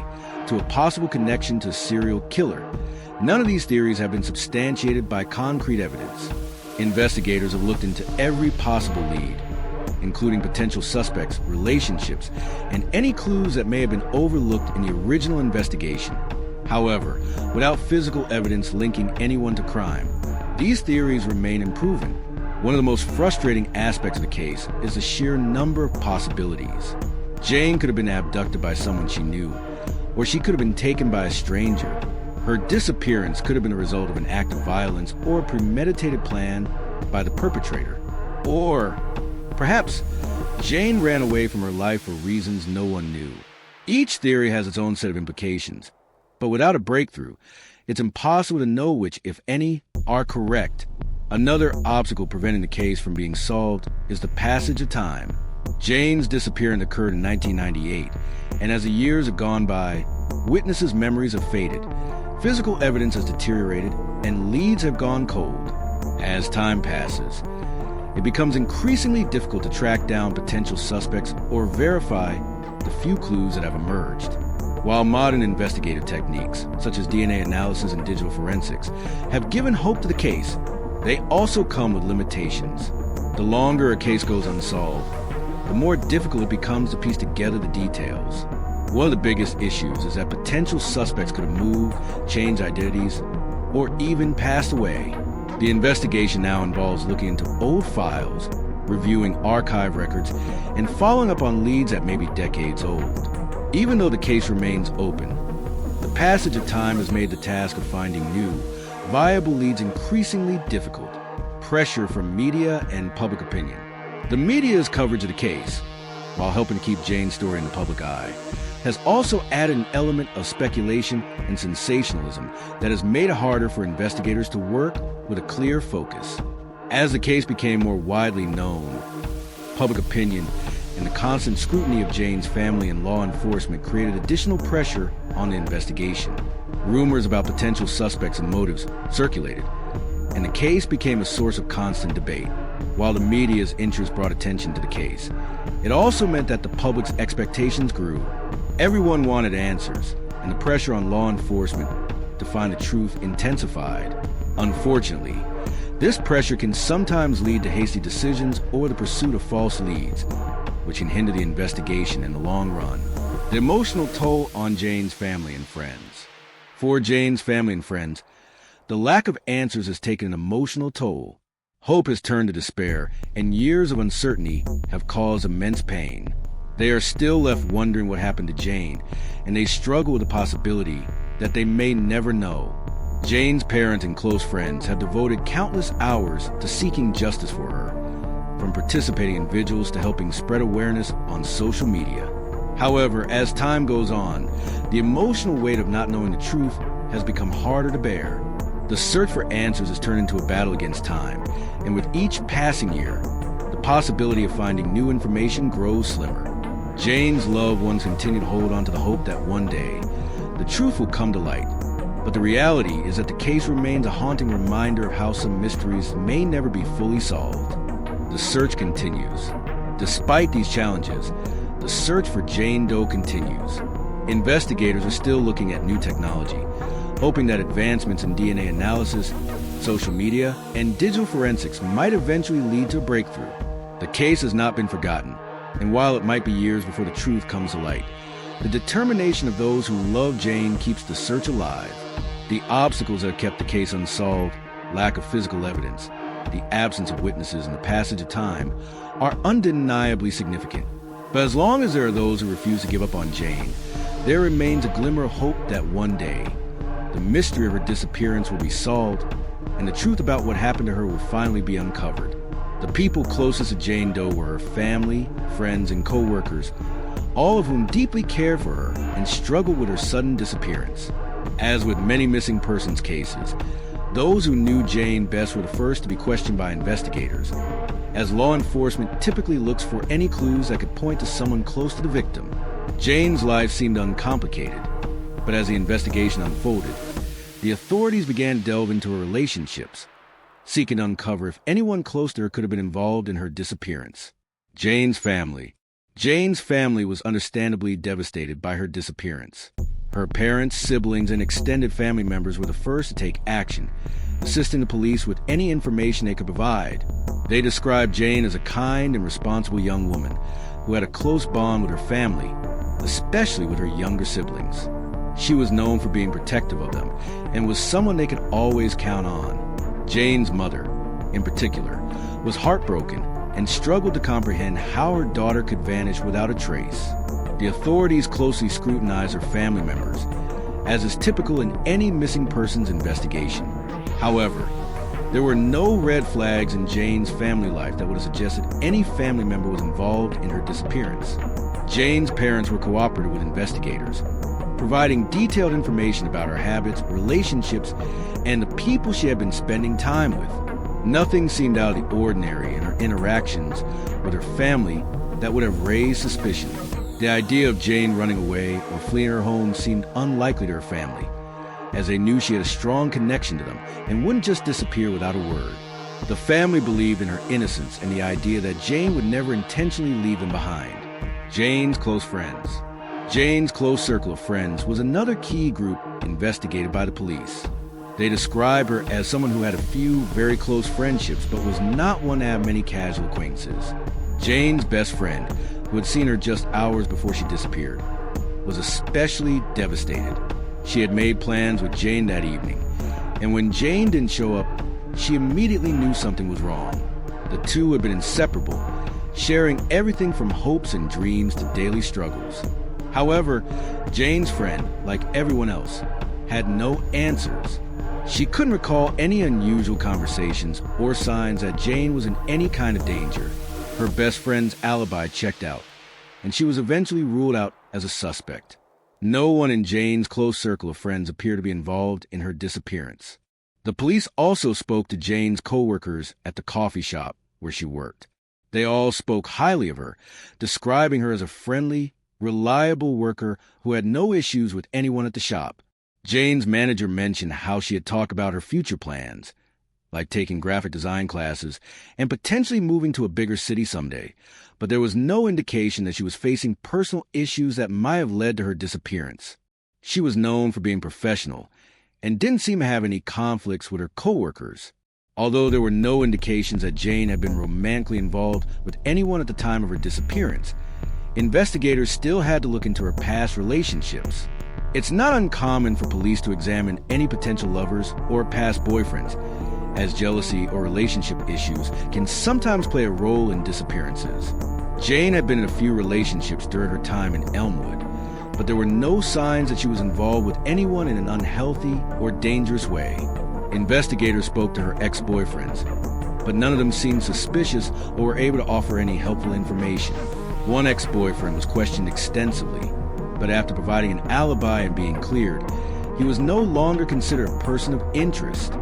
to a possible connection to a serial killer, none of these theories have been substantiated by concrete evidence. Investigators have looked into every possible lead, including potential suspects, relationships, and any clues that may have been overlooked in the original investigation. However, without physical evidence linking anyone to crime, these theories remain unproven. One of the most frustrating aspects of the case is the sheer number of possibilities. Jane could have been abducted by someone she knew, or she could have been taken by a stranger. Her disappearance could have been the result of an act of violence or a premeditated plan by the perpetrator. Or perhaps Jane ran away from her life for reasons no one knew. Each theory has its own set of implications, but without a breakthrough, it's impossible to know which, if any, are correct. Another obstacle preventing the case from being solved is the passage of time. Jane's disappearance occurred in 1998, and as the years have gone by, witnesses' memories have faded, physical evidence has deteriorated, and leads have gone cold. As time passes, it becomes increasingly difficult to track down potential suspects or verify the few clues that have emerged. While modern investigative techniques, such as DNA analysis and digital forensics, have given hope to the case, they also come with limitations. The longer a case goes unsolved, the more difficult it becomes to piece together the details. One of the biggest issues is that potential suspects could have moved, changed identities, or even passed away. The investigation now involves looking into old files, reviewing archive records, and following up on leads that may be decades old. Even though the case remains open, the passage of time has made the task of finding new, viable leads increasingly difficult. Pressure from media and public opinion. The media's coverage of the case, while helping to keep Jane's story in the public eye, has also added an element of speculation and sensationalism that has made it harder for investigators to work with a clear focus. As the case became more widely known, public opinion and the constant scrutiny of Jane's family and law enforcement created additional pressure on the investigation. Rumors about potential suspects and motives circulated, and the case became a source of constant debate. While the media's interest brought attention to the case, it also meant that the public's expectations grew. Everyone wanted answers, and the pressure on law enforcement to find the truth intensified. Unfortunately, this pressure can sometimes lead to hasty decisions or the pursuit of false leads, which can hinder the investigation in the long run. The emotional toll on Jane's family and friends. For Jane's family and friends, the lack of answers has taken an emotional toll. Hope has turned to despair, and years of uncertainty have caused immense pain. They are still left wondering what happened to Jane, and they struggle with the possibility that they may never know. Jane's parents and close friends have devoted countless hours to seeking justice for her, from participating in vigils to helping spread awareness on social media. However, as time goes on, the emotional weight of not knowing the truth has become harder to bear. The search for answers has turned into a battle against time, and with each passing year, the possibility of finding new information grows slimmer. Jane's loved ones continue to hold on to the hope that one day, the truth will come to light. But the reality is that the case remains a haunting reminder of how some mysteries may never be fully solved. The search continues. Despite these challenges, the search for Jane Doe continues. Investigators are still looking at new technology, hoping that advancements in DNA analysis, social media, and digital forensics might eventually lead to a breakthrough. The case has not been forgotten, and while it might be years before the truth comes to light, the determination of those who love Jane keeps the search alive. The obstacles that have kept the case unsolved, lack of physical evidence, the absence of witnesses, and the passage of time are undeniably significant. But as long as there are those who refuse to give up on Jane, there remains a glimmer of hope that one day, the mystery of her disappearance will be solved, and the truth about what happened to her will finally be uncovered. The people closest to Jane Doe were her family, friends, and co-workers, all of whom deeply cared for her and struggled with her sudden disappearance. As with many missing persons cases, those who knew Jane best were the first to be questioned by investigators, as law enforcement typically looks for any clues that could point to someone close to the victim. Jane's life seemed uncomplicated, but as the investigation unfolded, the authorities began to delve into her relationships, seeking to uncover if anyone close to her could have been involved in her disappearance. Jane's family. Jane's family was understandably devastated by her disappearance. Her parents, siblings, and extended family members were the first to take action, assisting the police with any information they could provide. They described Jane as a kind and responsible young woman who had a close bond with her family, especially with her younger siblings. She was known for being protective of them and was someone they could always count on. Jane's mother, in particular, was heartbroken and struggled to comprehend how her daughter could vanish without a trace. The authorities closely scrutinized her family members, as is typical in any missing persons investigation. However, there were no red flags in Jane's family life that would have suggested any family member was involved in her disappearance. Jane's parents were cooperative with investigators, providing detailed information about her habits, relationships, and the people she had been spending time with. Nothing seemed out of the ordinary in her interactions with her family that would have raised suspicion. The idea of Jane running away or fleeing her home seemed unlikely to her family, as they knew she had a strong connection to them and wouldn't just disappear without a word. The family believed in her innocence and the idea that Jane would never intentionally leave them behind. Jane's close friends. Jane's close circle of friends was another key group investigated by the police. They described her as someone who had a few very close friendships but was not one to have many casual acquaintances. Jane's best friend, who had seen her just hours before she disappeared, was especially devastated. She had made plans with Jane that evening, and when Jane didn't show up, she immediately knew something was wrong. The two had been inseparable, sharing everything from hopes and dreams to daily struggles. However, Jane's friend, like everyone else, had no answers. She couldn't recall any unusual conversations or signs that Jane was in any kind of danger. Her best friend's alibi checked out, and she was eventually ruled out as a suspect. No one in Jane's close circle of friends appeared to be involved in her disappearance. The police also spoke to Jane's co-workers at the coffee shop where she worked. They all spoke highly of her, describing her as a friendly, reliable worker who had no issues with anyone at the shop. Jane's manager mentioned how she had talked about her future plans, like taking graphic design classes and potentially moving to a bigger city someday, but there was no indication that she was facing personal issues that might have led to her disappearance. She was known for being professional and didn't seem to have any conflicts with her coworkers. Although there were no indications that Jane had been romantically involved with anyone at the time of her disappearance, investigators still had to look into her past relationships. It's not uncommon for police to examine any potential lovers or past boyfriends, as jealousy or relationship issues can sometimes play a role in disappearances. Jane had been in a few relationships during her time in Elmwood, but there were no signs that she was involved with anyone in an unhealthy or dangerous way. Investigators spoke to her ex-boyfriends, but none of them seemed suspicious or were able to offer any helpful information. One ex-boyfriend was questioned extensively, but after providing an alibi and being cleared, he was no longer considered a person of interest.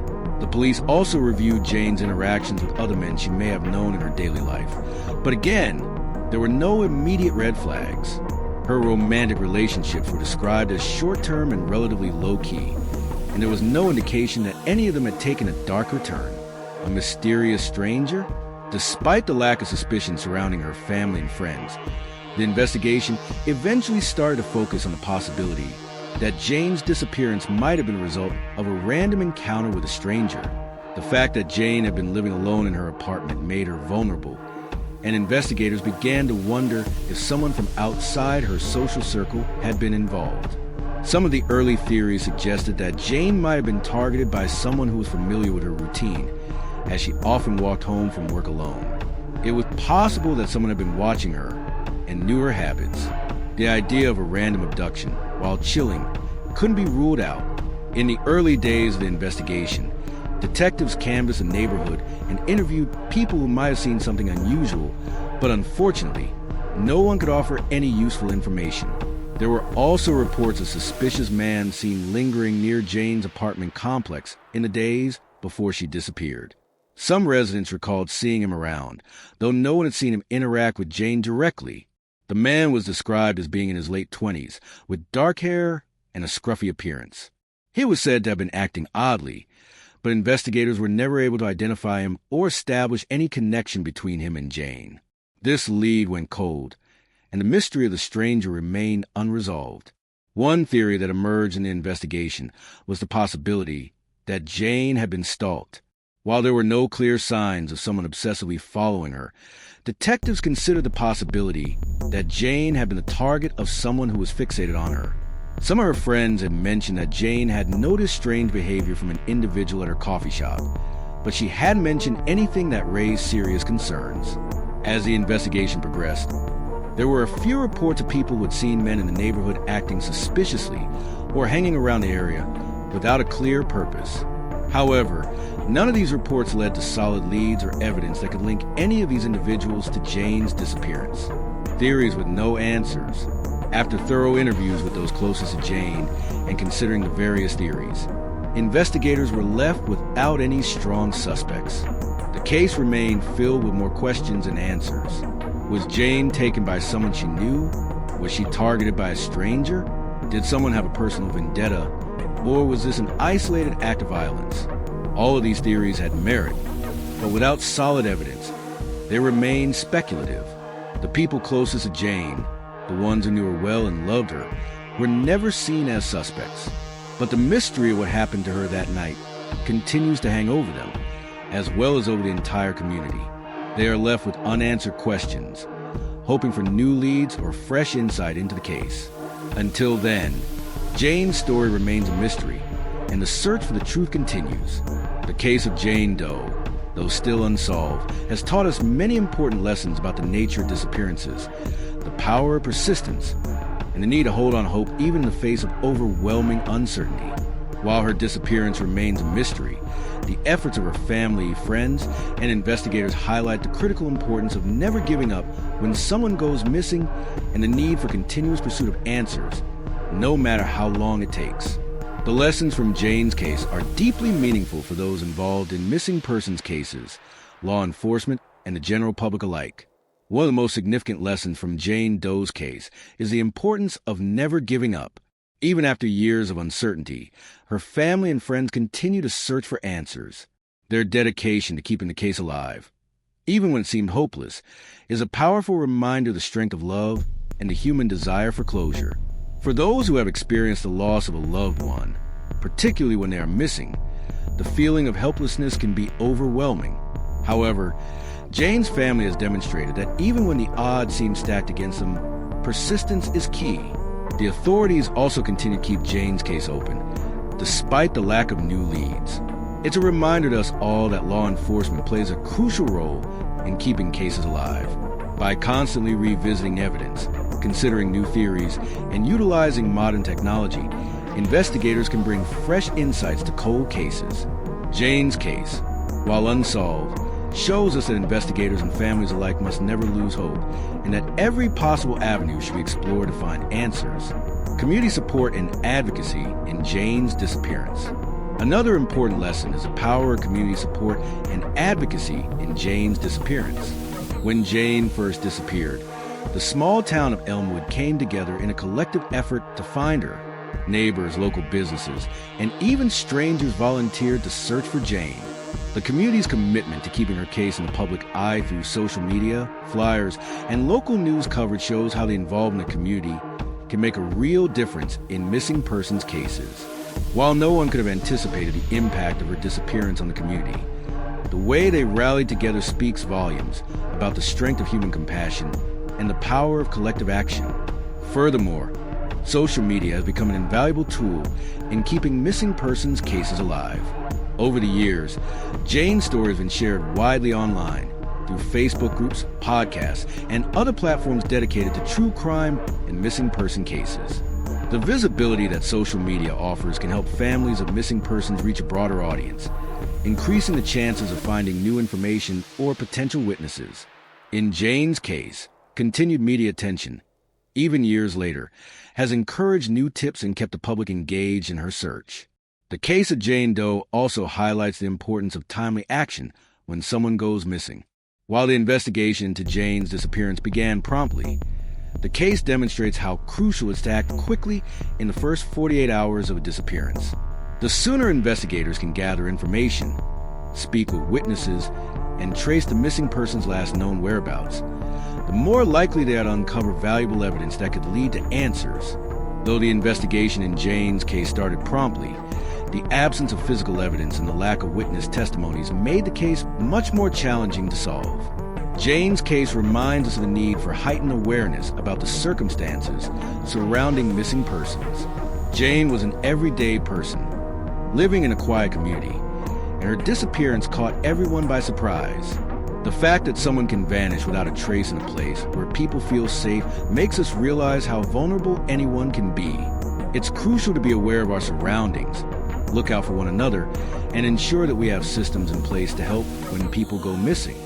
The police also reviewed Jane's interactions with other men she may have known in her daily life. But again, there were no immediate red flags. Her romantic relationships were described as short-term and relatively low-key, and there was no indication that any of them had taken a darker turn. A mysterious stranger? Despite the lack of suspicion surrounding her family and friends, the investigation eventually started to focus on the possibility that Jane's disappearance might have been a result of a random encounter with a stranger. The fact that Jane had been living alone in her apartment made her vulnerable, and investigators began to wonder if someone from outside her social circle had been involved. Some of the early theories suggested that Jane might have been targeted by someone who was familiar with her routine, as she often walked home from work alone. It was possible that someone had been watching her and knew her habits. The idea of a random abduction, while chilling, couldn't be ruled out. In the early days of the investigation, detectives canvassed the neighborhood and interviewed people who might have seen something unusual, but unfortunately, no one could offer any useful information. There were also reports of a suspicious man seen lingering near Jane's apartment complex in the days before she disappeared. Some residents recalled seeing him around, though no one had seen him interact with Jane directly. The man was described as being in his late 20s, with dark hair and a scruffy appearance. He was said to have been acting oddly, but investigators were never able to identify him or establish any connection between him and Jane. This lead went cold, and the mystery of the stranger remained unresolved. One theory that emerged in the investigation was the possibility that Jane had been stalked. While there were no clear signs of someone obsessively following her, detectives considered the possibility that Jane had been the target of someone who was fixated on her. Some of her friends had mentioned that Jane had noticed strange behavior from an individual at her coffee shop, but she hadn't mentioned anything that raised serious concerns. As the investigation progressed, there were a few reports of people who had seen men in the neighborhood acting suspiciously or hanging around the area without a clear purpose. However, none of these reports led to solid leads or evidence that could link any of these individuals to Jane's disappearance. Theories with no answers. After thorough interviews with those closest to Jane and considering the various theories, investigators were left without any strong suspects. The case remained filled with more questions than answers. Was Jane taken by someone she knew? Was she targeted by a stranger? Did someone have a personal vendetta? Or was this an isolated act of violence? All of these theories had merit, but without solid evidence, they remained speculative. The people closest to Jane, the ones who knew her well and loved her, were never seen as suspects. But the mystery of what happened to her that night continues to hang over them, as well as over the entire community. They are left with unanswered questions, hoping for new leads or fresh insight into the case. Until then, Jane's story remains a mystery, and the search for the truth continues. The case of Jane Doe, though still unsolved, has taught us many important lessons about the nature of disappearances, the power of persistence, and the need to hold on hope even in the face of overwhelming uncertainty. While her disappearance remains a mystery, the efforts of her family, friends, and investigators highlight the critical importance of never giving up when someone goes missing and the need for continuous pursuit of answers, no matter how long it takes. The lessons from Jane's case are deeply meaningful for those involved in missing persons cases, law enforcement, and the general public alike. One of the most significant lessons from Jane Doe's case is the importance of never giving up. Even after years of uncertainty, her family and friends continue to search for answers. Their dedication to keeping the case alive, even when it seemed hopeless, is a powerful reminder of the strength of love and the human desire for closure. For those who have experienced the loss of a loved one, particularly when they are missing, the feeling of helplessness can be overwhelming. However, Jane's family has demonstrated that even when the odds seem stacked against them, persistence is key. The authorities also continue to keep Jane's case open, despite the lack of new leads. It's a reminder to us all that law enforcement plays a crucial role in keeping cases alive. By constantly revisiting evidence, Considering new theories and utilizing modern technology, investigators can bring fresh insights to cold cases. Jane's case, while unsolved, shows us that investigators and families alike must never lose hope, and that every possible avenue should be explored to find answers. Community support and advocacy in Jane's disappearance. Another important lesson is the power of community support and advocacy in Jane's disappearance. When Jane first disappeared, the small town of Elmwood came together in a collective effort to find her. Neighbors, local businesses, and even strangers volunteered to search for Jane. The community's commitment to keeping her case in the public eye through social media, flyers, and local news coverage shows how the involvement of the community can make a real difference in missing persons cases. While no one could have anticipated the impact of her disappearance on the community, the way they rallied together speaks volumes about the strength of human compassion and the power of collective action. Furthermore, social media has become an invaluable tool in keeping missing persons cases alive. Over the years, Jane's story has been shared widely online through Facebook groups, podcasts, and other platforms dedicated to true crime and missing person cases. The visibility that social media offers can help families of missing persons reach a broader audience, increasing the chances of finding new information or potential witnesses. In Jane's case, continued media attention, even years later, has encouraged new tips and kept the public engaged in her search. The case of Jane Doe also highlights the importance of timely action when someone goes missing. While the investigation into Jane's disappearance began promptly, the case demonstrates how crucial it is to act quickly in the first 48 hours of a disappearance. The sooner investigators can gather information, speak with witnesses, and trace the missing person's last known whereabouts, the more likely they are to uncover valuable evidence that could lead to answers. Though the investigation in Jane's case started promptly, the absence of physical evidence and the lack of witness testimonies made the case much more challenging to solve. Jane's case reminds us of the need for heightened awareness about the circumstances surrounding missing persons. Jane was an everyday person, living in a quiet community, and her disappearance caught everyone by surprise. The fact that someone can vanish without a trace in a place where people feel safe makes us realize how vulnerable anyone can be. It's crucial to be aware of our surroundings, look out for one another, and ensure that we have systems in place to help when people go missing.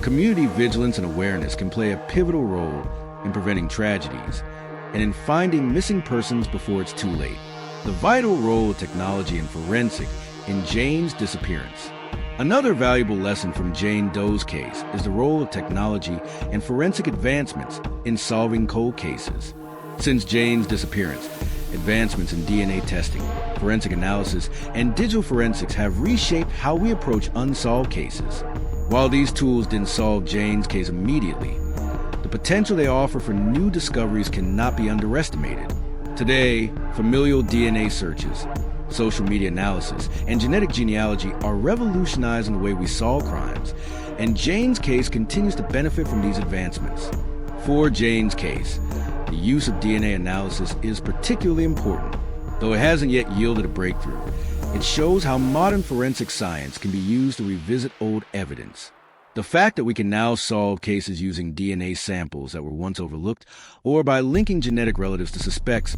Community vigilance and awareness can play a pivotal role in preventing tragedies and in finding missing persons before it's too late. The vital role of technology and forensic in Jane's disappearance. Another valuable lesson from Jane Doe's case is the role of technology and forensic advancements in solving cold cases. Since Jane's disappearance, advancements in DNA testing, forensic analysis, and digital forensics have reshaped how we approach unsolved cases. While these tools didn't solve Jane's case immediately, the potential they offer for new discoveries cannot be underestimated. Today, familial DNA searches, social media analysis, and genetic genealogy are revolutionizing the way we solve crimes, and Jane's case continues to benefit from these advancements. For Jane's case, the use of DNA analysis is particularly important. Though it hasn't yet yielded a breakthrough, it shows how modern forensic science can be used to revisit old evidence. The fact that we can now solve cases using DNA samples that were once overlooked or by linking genetic relatives to suspects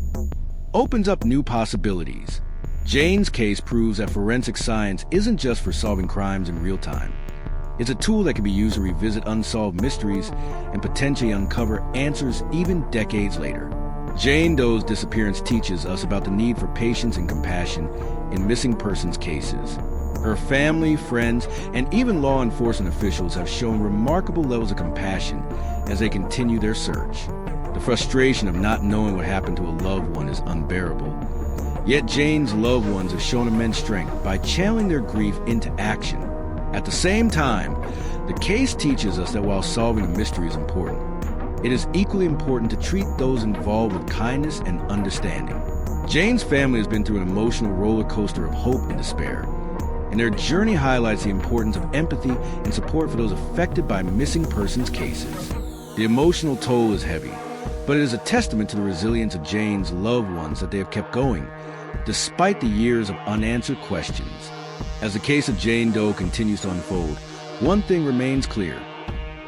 opens up new possibilities. Jane's case proves that forensic science isn't just for solving crimes in real time. It's a tool that can be used to revisit unsolved mysteries and potentially uncover answers even decades later. Jane Doe's disappearance teaches us about the need for patience and compassion in missing persons cases. Her family, friends, and even law enforcement officials have shown remarkable levels of compassion as they continue their search. The frustration of not knowing what happened to a loved one is unbearable. Yet Jane's loved ones have shown immense strength by channeling their grief into action. At the same time, the case teaches us that while solving a mystery is important, it is equally important to treat those involved with kindness and understanding. Jane's family has been through an emotional roller coaster of hope and despair, and their journey highlights the importance of empathy and support for those affected by missing persons cases. The emotional toll is heavy, but it is a testament to the resilience of Jane's loved ones that they have kept going, despite the years of unanswered questions. As the case of Jane Doe continues to unfold, one thing remains clear.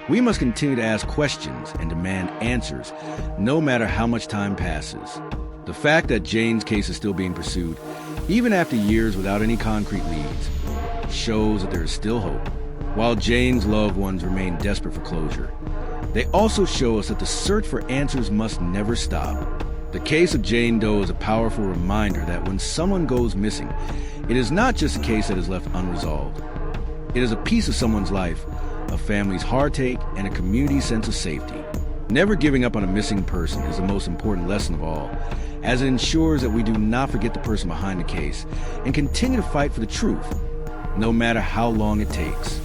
We must continue to ask questions and demand answers, no matter how much time passes. The fact that Jane's case is still being pursued, even after years without any concrete leads, shows that there is still hope. While Jane's loved ones remain desperate for closure, they also show us that the search for answers must never stop. The case of Jane Doe is a powerful reminder that when someone goes missing, it is not just a case that is left unresolved. It is a piece of someone's life, a family's heartache, and a community's sense of safety. Never giving up on a missing person is the most important lesson of all, as it ensures that we do not forget the person behind the case and continue to fight for the truth, no matter how long it takes.